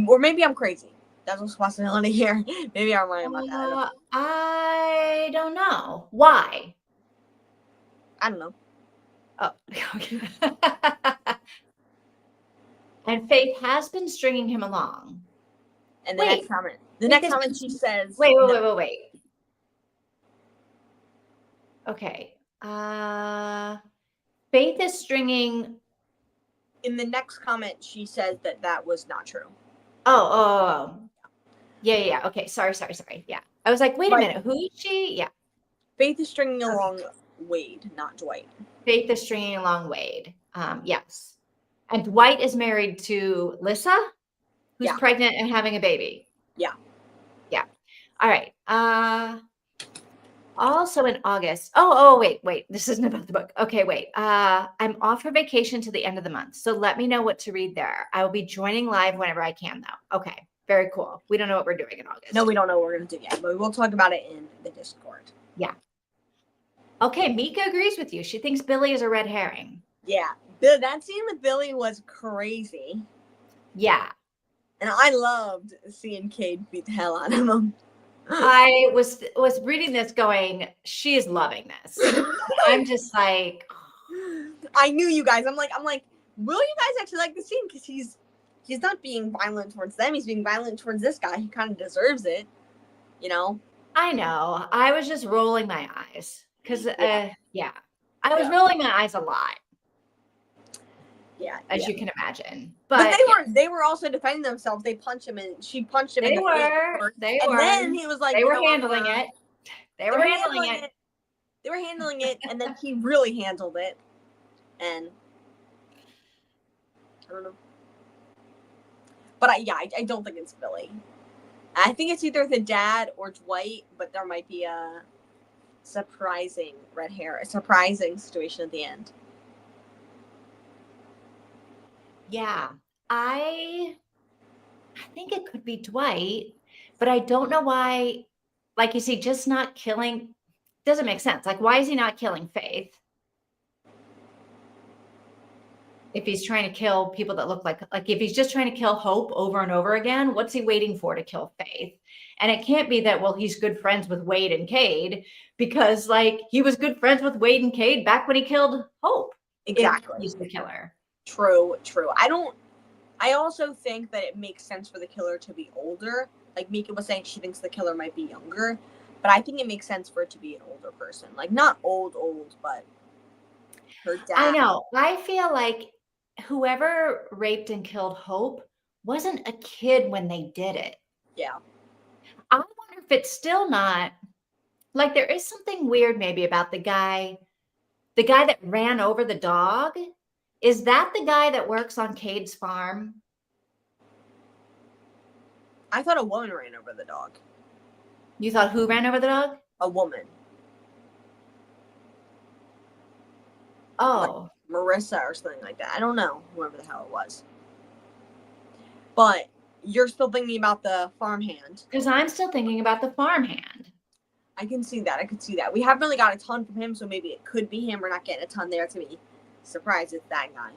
Or maybe I'm crazy. That's a possibility here. Maybe I'm lying about that. I don't know. Why? I don't know. Oh, okay. And Faith has been stringing him along. And the next comment she says, Wait. Okay. Faith is stringing. In the next comment, she says that was not true. Oh. Yeah. Okay. Sorry. Yeah. I was like, wait a minute. Who is she? Yeah. Faith is stringing along Wade, not Dwight. Faith is stringing along Wade. Yes. And Dwight is married to Lissa, who's pregnant and having a baby. Yeah. All right. Also in August. Oh, wait. This isn't about the book. Okay, wait. I'm off for vacation to the end of the month. So let me know what to read there. I will be joining live whenever I can, though. Okay. Very cool. We don't know what we're doing in August. No, we don't know what we're going to do yet, but we'll talk about it in the Discord. Yeah. Okay, Mika agrees with you. She thinks Billy is a red herring. Yeah. That scene with Billy was crazy. Yeah. And I loved seeing Cade beat the hell out of him. I was reading this going, she is loving this. I'm just like, I knew you guys. I'm like, will you guys actually like the scene? Because he's not being violent towards them. He's being violent towards this guy. He kind of deserves it, you know? I know. I was just rolling my eyes. Because, I was rolling my eyes a lot. Yeah. As you can imagine. But they were also defending themselves. They punched him and she punched him in the face. And then he was like, they were handling it. They were handling it. They were handling it, and then he really handled it. And I don't know. But I don't think it's Billy. I think it's either the dad or Dwight, but there might be a surprising situation at the end. Yeah, I think it could be Dwight, but I don't know why. Like you see, just not killing doesn't make sense. Like, why is he not killing Faith? if he's trying to kill people that look like if he's just trying to kill Hope over and over again, what's he waiting for to kill Faith? And it can't be that, well, he's good friends with Wade and Cade, because like he was good friends with Wade and Cade back when he killed Hope. Exactly. If he's the killer. True. I also think that it makes sense for the killer to be older. Like Mika was saying, she thinks the killer might be younger, but I think it makes sense for it to be an older person. Like not old, but her dad. I know. I feel like whoever raped and killed Hope wasn't a kid when they did it. Yeah. I wonder if it's still not, like there is something weird maybe about the guy that ran over the dog. Is that the guy that works on Cade's farm? I thought a woman ran over the dog. You thought who ran over the dog? A woman. Oh. Like Marissa or something like that. I don't know, whoever the hell it was. But you're still thinking about the farmhand. Because I'm still thinking about the farmhand. I can see that. I could see that. We haven't really got a ton from him, so maybe it could be him. We're not getting a ton there. It's going to be surprised it's that guy.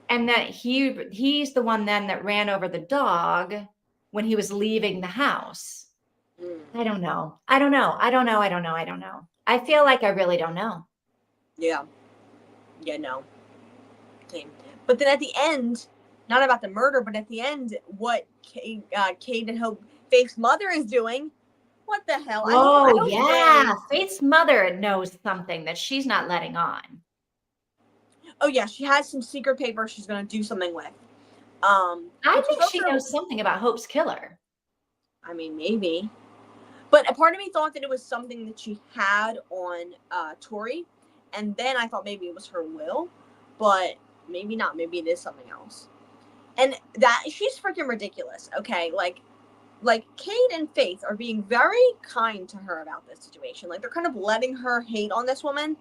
And that he's the one then that ran over the dog when he was leaving the house. I don't know. I feel like I really don't know. Yeah. Yeah, no. Same. But then at the end, not about the murder, but at the end, what Cade and Hope, Faith's mother is doing. What the hell? Oh, yeah. Faith's mother knows something that she's not letting on. Oh, yeah. She has some secret paper she's going to do something with. I think she knows something about Hope's killer. I mean, maybe. But a part of me thought that it was something that she had on Tori. And then I thought maybe it was her will. But maybe not. Maybe it is something else. And that she's freaking ridiculous. Okay, like Cade and Faith are being very kind to her about this situation. Like they're kind of letting her hate on this woman.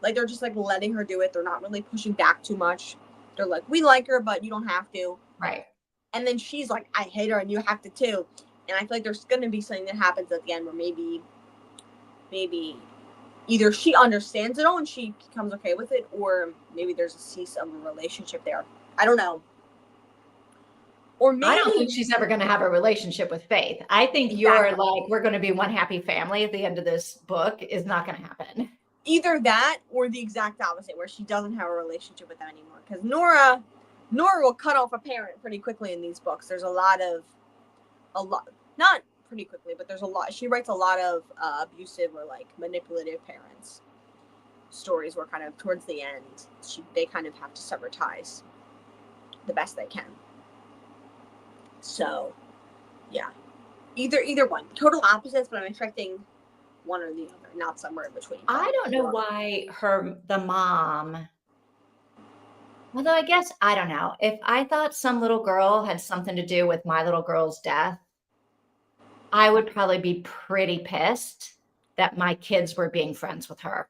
Like they're just like letting her do it. They're not really pushing back too much. They're like, we like her, but you don't have to. Right. And then she's like, I hate her and you have to too. And I feel like there's going to be something that happens at the end where maybe either she understands it all and she becomes okay with it, or maybe there's a cease of a relationship there. I don't know. Or maybe I don't think she's ever going to have a relationship with Faith. I think you're like, we're going to be one happy family at the end of this book is not going to happen. Either that or the exact opposite, where she doesn't have a relationship with them anymore. Because Nora will cut off a parent pretty quickly in these books. There's a lot, not pretty quickly, but there's a lot. She writes a lot of abusive or like manipulative parents stories where kind of towards the end, they kind of have to sever ties the best they can. So, yeah, either one. Total opposites, but I'm expecting one or the other, not somewhere in between. I don't know why the mom. Although I guess I don't know. If I thought some little girl had something to do with my little girl's death, I would probably be pretty pissed that my kids were being friends with her.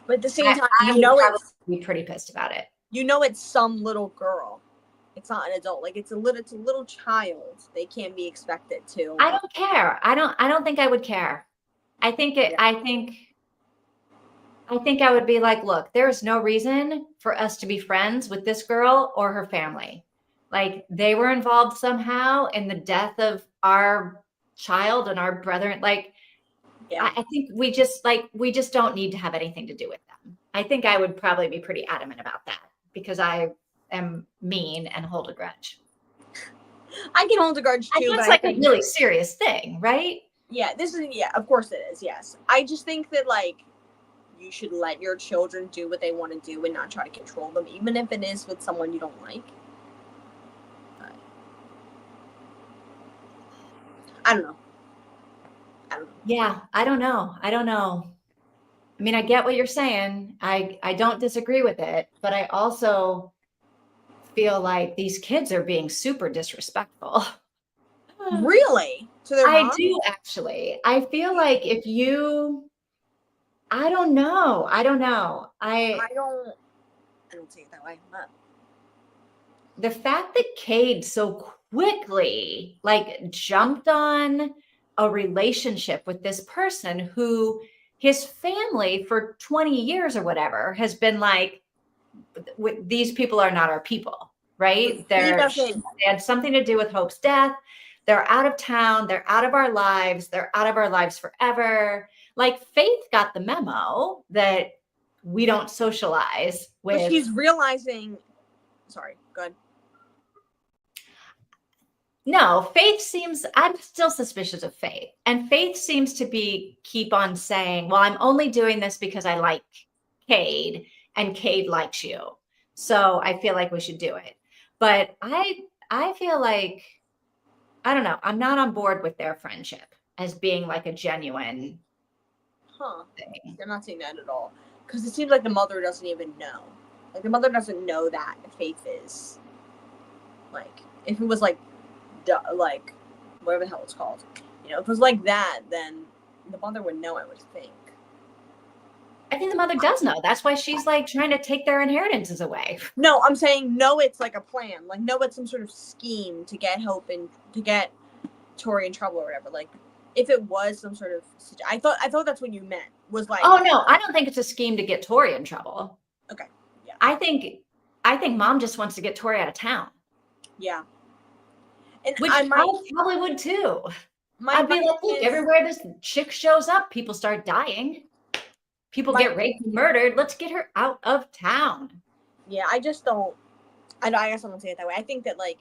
But at the same time, I would be pretty pissed about it. You know, it's some little girl. It's not an adult. Like it's a little child. They can't be expected to. I don't care. I don't think I would care. I think I would be like, look, there's no reason for us to be friends with this girl or her family. Like they were involved somehow in the death of our child and our brother. Like, yeah. I think we just don't need to have anything to do with them. I think I would probably be pretty adamant about that because I am mean and hold a grudge. I can hold a grudge too. It's like a really serious thing, right? Yeah, of course it is. Yes. I just think that like you should let your children do what they want to do and not try to control them, even if it is with someone you don't like. I don't know. Yeah, I don't know. I mean, I get what you're saying. I don't disagree with it, but I also feel like these kids are being super disrespectful. Really? To their mom? I do actually. I feel like I don't know. I don't see it that way. But the fact that Cade so quickly like jumped on a relationship with this person who his family for 20 years or whatever has been like, these people are not our people, right? He They doesn't. had something to do with Hope's death. They're out of town. They're out of our lives. They're out of our lives forever. Like Faith got the memo that we don't socialize with. But she's realizing. Sorry, go ahead. No, Faith seems, I'm still suspicious of Faith. And Faith seems to keep on saying, well, I'm only doing this because I like Cade and Cade likes you. So I feel like we should do it. But I feel like, I don't know, I'm not on board with their friendship as being like a genuine thing. I'm not saying that at all. Because it seems like the mother doesn't even know. Like, the mother doesn't know that Faith is, like, if it was like whatever the hell it's called, if it was like that, then the mother would know, I would think. I think the mother does know. That's why she's like trying to take their inheritances away. No, I'm saying no, it's like a plan. Like, no, it's some sort of scheme to get Hope and to get Tori in trouble or whatever. Like, if it was some sort of, I thought that's what you meant, was like, oh no, I don't think it's a scheme to get Tori in trouble. Okay. Yeah. I think mom just wants to get Tori out of town. Yeah. And which I probably would too. I'd be like, look, everywhere this chick shows up, people start dying. People get raped and murdered. Let's get her out of town. Yeah, I just don't. I guess I don't say it that way. I think that like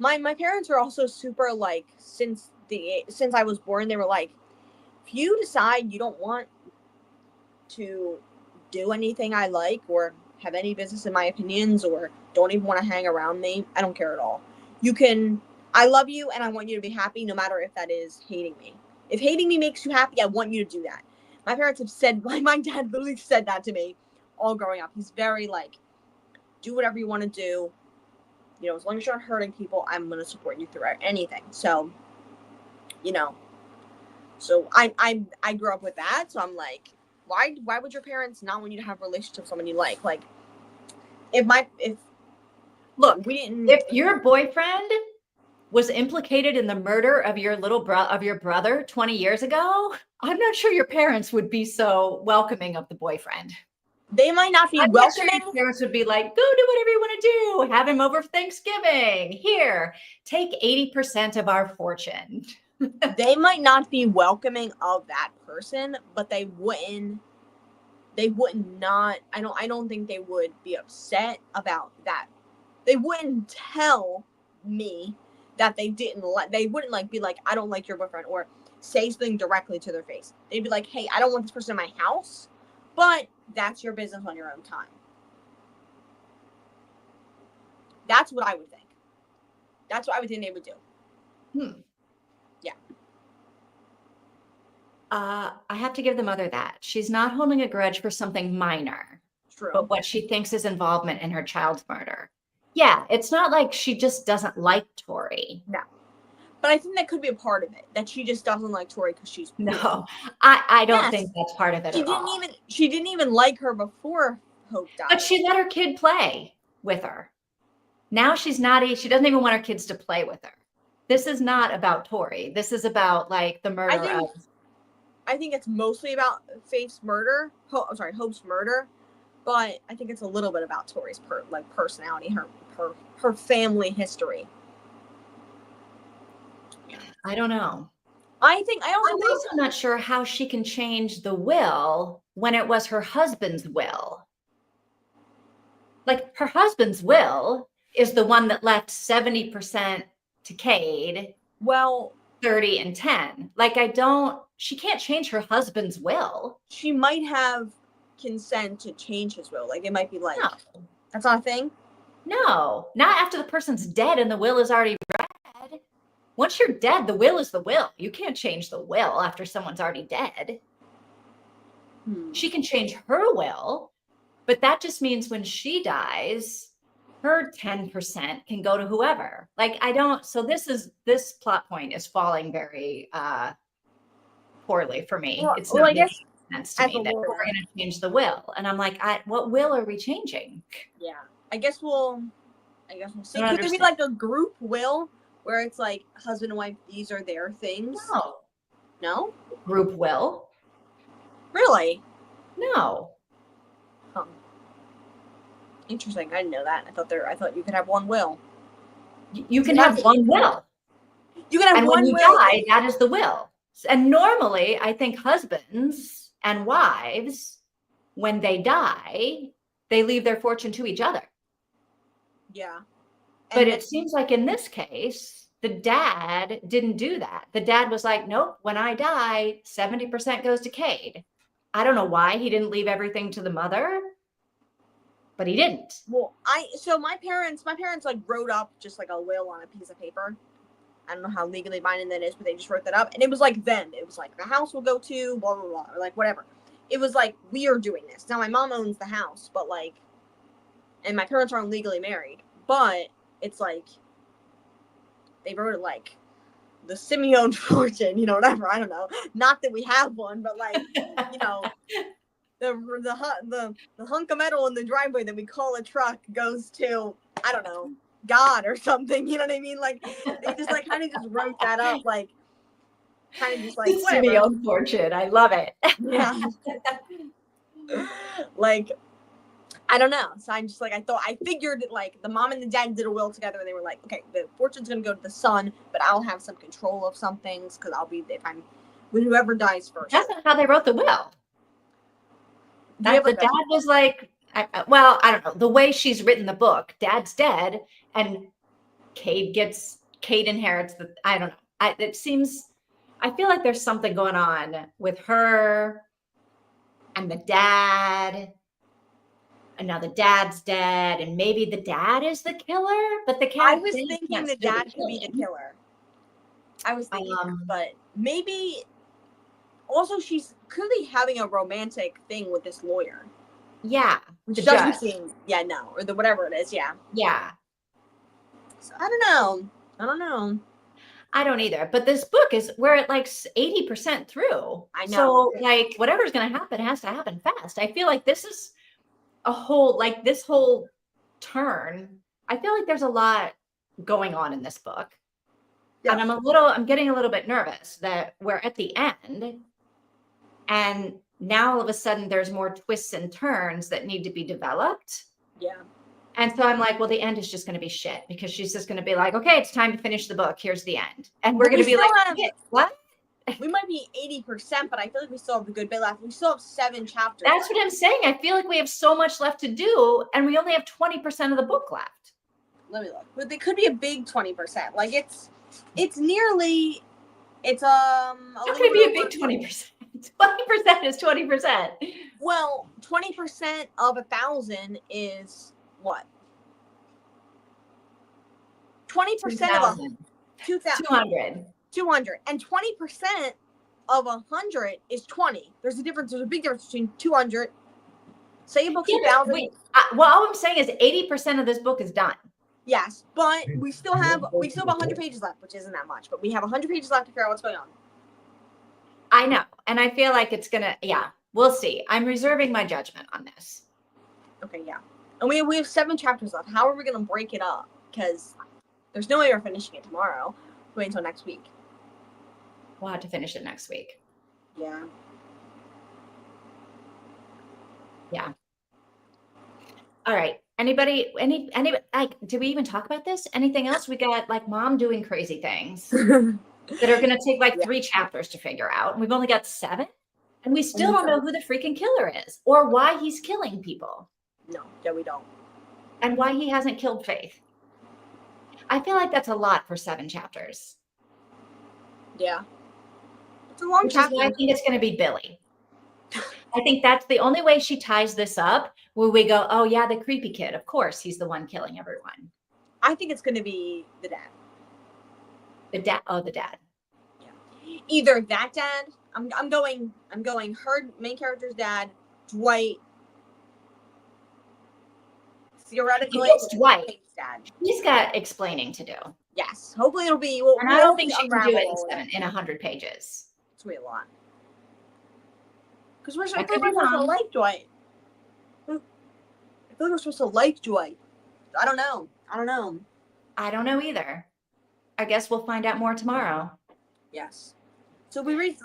my parents are also super like since I was born, they were like, if you decide you don't want to do anything I like or have any business in my opinions or don't even want to hang around me, I don't care at all. You can. I love you and I want you to be happy, no matter if that is hating me. If hating me makes you happy, I want you to do that. My parents have said, my dad literally said that to me all growing up. He's very like, do whatever you want to do. As long as you're not hurting people, I'm going to support you through anything. So, so I grew up with that. So I'm like, why would your parents not want you to have a relationship with someone you like? Like, if your boyfriend was implicated in the murder of your brother 20 years ago, I'm not sure your parents would be so welcoming of the boyfriend. They might not be welcoming. Sure your parents would be like, go do whatever you want to do. Have him over for Thanksgiving. Here, take 80% of our fortune. They might not be welcoming of that person, but they would not. I don't think they would be upset about that. They wouldn't tell me that they wouldn't like be like, I don't like your boyfriend, or say something directly to their face. They'd be like, hey, I don't want this person in my house, but that's your business on your own time. That's what I would think. That's what I would think they would do. Yeah. I have to give the mother that. She's not holding a grudge for something minor. True. But what she thinks is involvement in her child's murder. Yeah, it's not like she just doesn't like Tori. No. But I think that could be a part of it. That she just doesn't like Tori because she's poor. No, I don't think that's part of it at all. She didn't even like her before Hope died. But she let her kid play with her. Now she doesn't even want her kids to play with her. This is not about Tori. This is about like the murder I think it's mostly about Faith's murder. Hope's murder. But I think it's a little bit about Tori's personality, her family history. I don't know. I'm also not sure how she can change the will when it was her husband's will. Like, her husband's will is the one that left 70% to Cade. Well, 30 and 10. Like, she can't change her husband's will. She might have consent to change his will. Like, it might be like, no. That's not a thing? No, not after the person's dead and the will is already read. Once you're dead, the will is the will. You can't change the will after someone's already dead. She can change her will, but that just means when she dies, her 10% can go to whoever. Like, so this plot point is falling very poorly for me. It's not making sense to me that we're going to change the will. And I'm like, what will are we changing? Yeah. I guess we'll see. Could there be like a group will where it's like husband and wife, these are their things? No? Group will? Really? No. Interesting. I didn't know that. I thought you could have one will. You can have one will. You can have and one when you will. die, that is the will. And normally, I think husbands and wives, when they die, they leave their fortune to each other. Yeah. But it seems like in this case, the dad didn't do that. The dad was like, nope, when I die, 70% goes to Cade. I don't know why he didn't leave everything to the mother, but he didn't. Well, my parents like wrote up just like a will on a piece of paper. I don't know how legally binding that is, but they just wrote that up. And it was like them. It was like the house will go to blah, blah, blah, or like whatever. It was like, we are doing this. Now, my mom owns the house, but like, and my parents aren't legally married, but it's like, they wrote it like the Simeon fortune, whatever. I don't know. Not that we have one, but like, the hunk of metal in the driveway that we call a truck goes to, I don't know, God or something, you know what I mean? Like, they just like kind of just wrote that up, like kind of just like the Simeon fortune. I love it. Yeah. Like, I don't know. So I'm just like, I figured like the mom and the dad did a will together, and they were like, okay, the fortune's gonna go to the son, but I'll have some control of some things because I'll be if I'm with whoever dies first. That's not how they wrote the will. The dad was like, well, I don't know. The way she's written the book, dad's dead, and Cade inherits the. I don't know. It seems. I feel like there's something going on with her and the dad. And now the dad's dead, and maybe the dad is the killer, but the cat. I was thinking the dad could be the killer. I was thinking, but maybe. Also, she's clearly having a romantic thing with this lawyer. Yeah, which doesn't seem. Yeah, no, or the whatever it is. Yeah. Yeah. So I don't know. I don't either. But this book we're at like 80% through. I know. So like whatever's going to happen has to happen fast. I feel like this is this whole turn. I feel like there's a lot going on in this book. Yeah. And I'm getting a little bit nervous that we're at the end. And now all of a sudden there's more twists and turns that need to be developed. Yeah. And so I'm like, well, the end is just going to be shit because she's just going to be like, okay, it's time to finish the book. Here's the end. And we're going to be like, what? We might be 80%, but I feel like we still have a good bit left. We still have 7 chapters. That's what I'm saying. I feel like we have so much left to do, and we only have 20% of the book left. Let me look. But it could be a big 20%. Like it's nearly. It's How can it be a big 20%? 20% is 20%. Well, 20% of 1,000 is what? 20% of 200. 200. And 20% of 100 is 20. There's a big difference between 200. Say a book 2,000. Well, all I'm saying is 80% of this book is done. Yes, but we still have 100 pages left, which isn't that much, but we have 100 pages left to figure out what's going on. I know. And I feel like it's gonna, we'll see. I'm reserving my judgment on this. Okay, yeah. And we have 7 chapters left. How are we gonna break it up? Because there's no way we're finishing it tomorrow. Wait until next week. We'll have to finish it next week. Yeah. Yeah. All right. Anybody, like, did we even talk about this? Anything else? We got like mom doing crazy things that are going to take like 3 chapters to figure out. And we've only got 7. And we still don't know who the freaking killer is or why he's killing people. No, yeah, we don't. And why he hasn't killed Faith. I feel like that's a lot for 7 chapters. Yeah. It's a long chapter. I think it's going to be Billy. I think that's the only way she ties this up, where we go, oh, yeah, the creepy kid. Of course, he's the one killing everyone. I think it's going to be the dad. The dad. Oh, the dad. Yeah. Either that dad. I'm going her main character's dad, Dwight. Theoretically, it's Dwight. Dad. He's got explaining to do. Yes. Hopefully it'll be. And I don't think she can do it in 100 pages. It's really a lot. Because we're supposed to like Dwight. I feel like we're supposed to like Dwight. I don't know. I don't know either. I guess we'll find out more tomorrow. Yes. So we read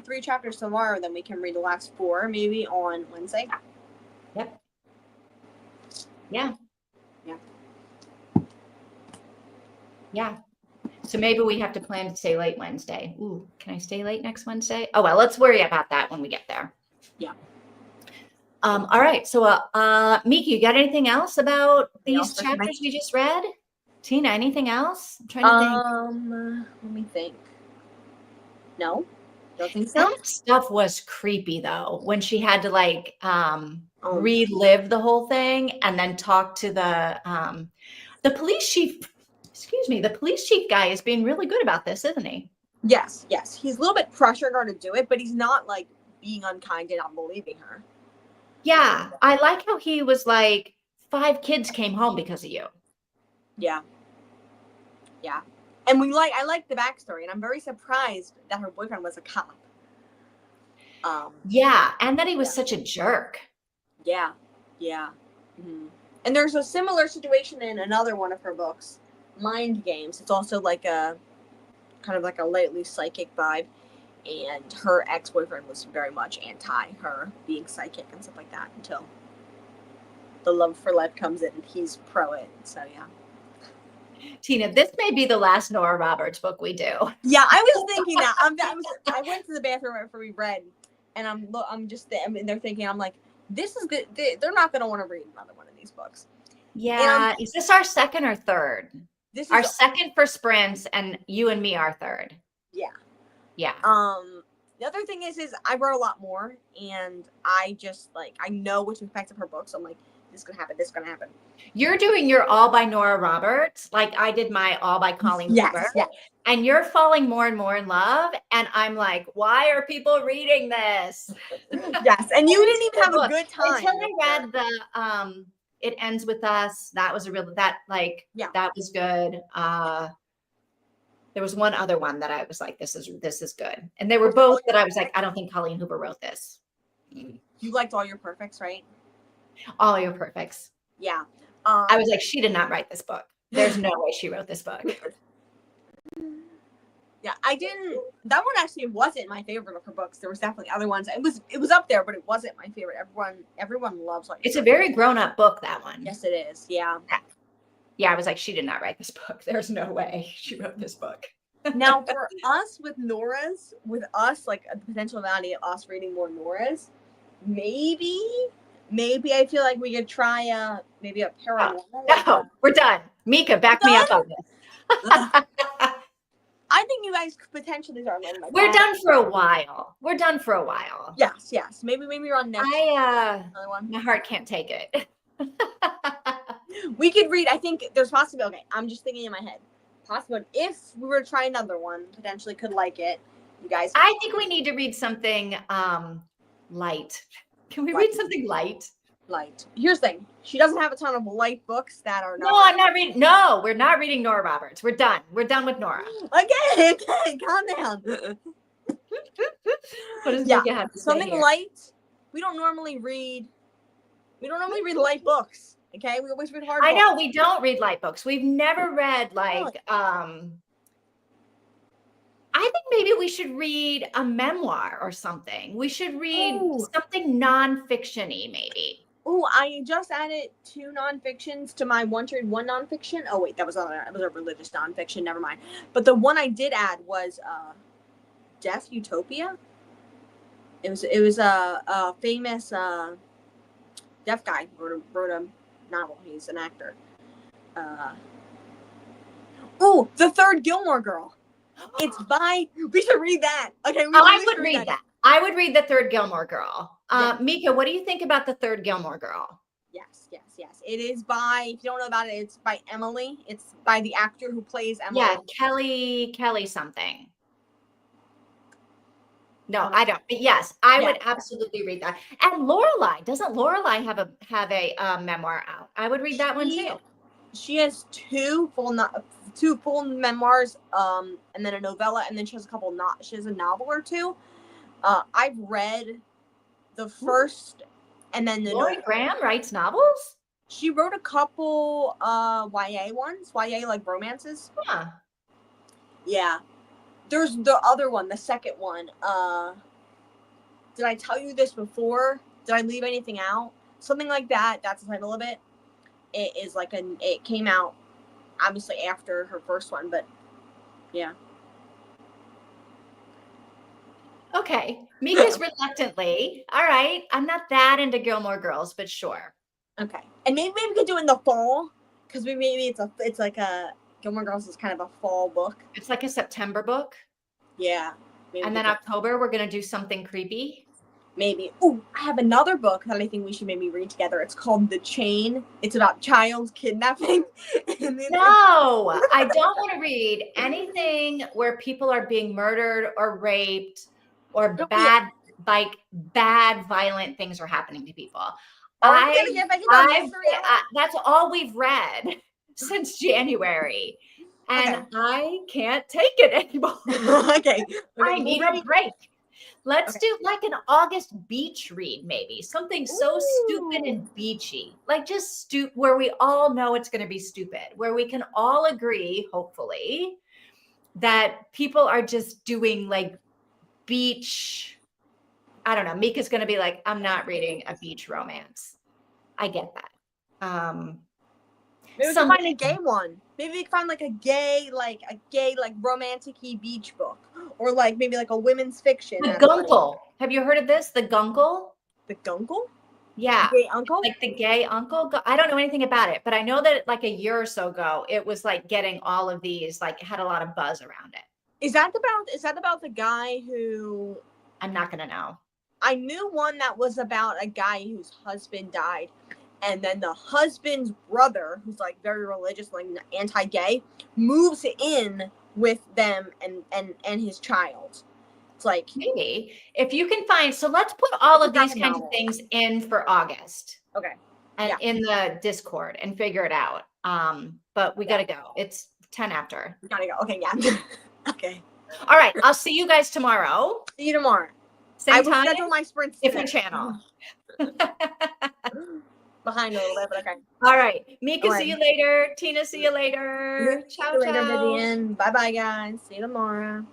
3 chapters tomorrow, then we can read the last 4 maybe on Wednesday. Yep. Yeah. Yeah. Yeah. So maybe we have to plan to stay late Wednesday. Ooh, can I stay late next Wednesday? Oh, well, let's worry about that when we get there. Yeah. All right. So, Miki, you got anything else about these Anything else chapters we just read? Tina, anything else? I'm trying to think. Let me think. No, don't think so. Some stuff was creepy though, when she had to like Oh. relive the whole thing and then talk to the police chief. Excuse me, the police chief guy is being really good about this, isn't he? Yes, yes. He's a little bit pressuring her to do it, but he's not like being unkind and not believing her. Yeah, I like how he was like, 5 kids came home because of you. Yeah. Yeah. And I like the backstory, and I'm very surprised that her boyfriend was a cop. Yeah, and that he was such a jerk. Yeah. Yeah. Mm-hmm. And there's a similar situation in another one of her books, Mind Games. It's also like a kind of like a lightly psychic vibe, and her ex-boyfriend was very much anti her being psychic and stuff like that until the love for life comes in and he's pro it. So yeah. Tina, this may be the last Nora Roberts book we do. Yeah, I was thinking that. I went to the bathroom after we read, and they're thinking, I'm like, this is good. They're not going to want to read another one of these books. Yeah. Is this our second or third? This is our second for sprints, and you and me are third. Yeah. Yeah. The other thing is I wrote a lot more, and I just I know what to expect of her books. So I'm like, this is gonna happen. This is gonna happen. You're doing your all by Nora Roberts, like I did my all by Colleen Hoover. Yes. And you're falling more and more in love. And I'm like, why are people reading this? Yes. And you didn't even have a good time. Until I read the It Ends With Us. That was that was good. There was one other one that I was like, this is good. And they were both that I was like, I don't think Colleen Hoover wrote this. You liked All Your Perfects, right? All Your Perfects. Yeah. I was like, she did not write this book. There's no way she wrote this book. Yeah, I didn't. That one actually wasn't my favorite of her books. There was definitely other ones. It was up there, but it wasn't my favorite. Everyone loves it. It's a very grown up book, that one. Yes, it is. Yeah. Yeah, I was like, she did not write this book. There's no way she wrote this book. Now, for us with like a potential value of us reading more Nora's, maybe I feel like we could try maybe a paranormal. No, we're done. Mika, back me up on this. I think you guys could potentially start learning. We're done for a while. Yes. Maybe we're on next. Another one. My heart can't take it. We could read. I think there's possibility. Okay, I'm just thinking in my head. Possible if we were to try another one, potentially could like it. You guys. I think we need to read something light. Can we read something light? Light. Here's the thing. She doesn't have a ton of light books that are not. No, I'm not reading. No, we're not reading Nora Roberts. We're done. We're done with Nora. Okay, calm down. What does Mika have to say something here? light. We don't normally read light books. Okay, we always read hard books. I know we don't read light books. We've never read I think maybe we should read a memoir or something. We should read something non-fiction-y, maybe. Oh, I just added 2 nonfictions to my one nonfiction. Oh wait, that was a religious nonfiction. Never mind. But the one I did add was Death Utopia. It was a famous deaf guy who wrote a novel. He's an actor. The Third Gilmore Girl. It's by. We should read that. Okay. I would read that. I would read The Third Gilmore Girl. Mika, what do you think about The Third Gilmore Girl? Yes. It is by. If you don't know about it, it's by Emily. It's by the actor who plays Emily. Yeah, Kelly something. No, I don't. But yes, I would absolutely read that. And Lorelai, doesn't Lorelai have a memoir out? I would read that one too. She has 2 full memoirs, and then a novella, and then she has a novel or 2. I've read the first, and then the Lori Graham writes novels? She wrote a couple YA ones, YA like romances. Huh. Yeah. There's the other one, the second one. Did I tell you this before? Did I leave anything out? Something like that. That's the title of it. it is like it came out obviously after her first one, but yeah. Okay. Mika's reluctantly. All right. I'm not that into Gilmore Girls, but sure. Okay. And maybe we could do it in the fall, because maybe it's like a Gilmore Girls is kind of a fall book. It's like a September book. Yeah. And then October, we're going to do something creepy. Maybe. Oh, I have another book that I think we should maybe read together. It's called The Chain. It's about child kidnapping. No, I don't want to read anything where people are being murdered or raped or bad violent things are happening to people. That's all we've read since January. And I can't take it anymore. Okay. I need a break. Let's do like an August beach read, maybe something so stupid and beachy, like just where we all know it's going to be stupid, where we can all agree, hopefully, that people are just doing like beach. I don't know. Mika's going to be like, I'm not reading a beach romance. I get that. Maybe we can find a gay one. Maybe we can find like a gay romantic-y beach book. Or like maybe like a women's fiction. The Guncle. Have you heard of this? The Guncle? The Guncle? Yeah. The gay uncle? Like the gay uncle. I don't know anything about it, but I know that like a year or so ago, it was like getting all of these, like it had a lot of buzz around it. Is that about the guy who? I'm not going to know. I knew one that was about a guy whose husband died. And then the husband's brother, who's like very religious, like anti-gay, moves in with them and his child. It's like maybe if you can find. So let's put all of these kinds of things in for August. Okay. And in the Discord and figure it out. But we gotta go. It's 10 after. We gotta go. Okay, yeah. Okay. All right. I'll see you guys tomorrow. See you tomorrow. Same time. I will schedule my sprints. Different channel. Behind a little bit, but okay. All right. Mika, see you later. Tina, see you later. Ciao, Vivian. Bye-bye, guys. See you tomorrow.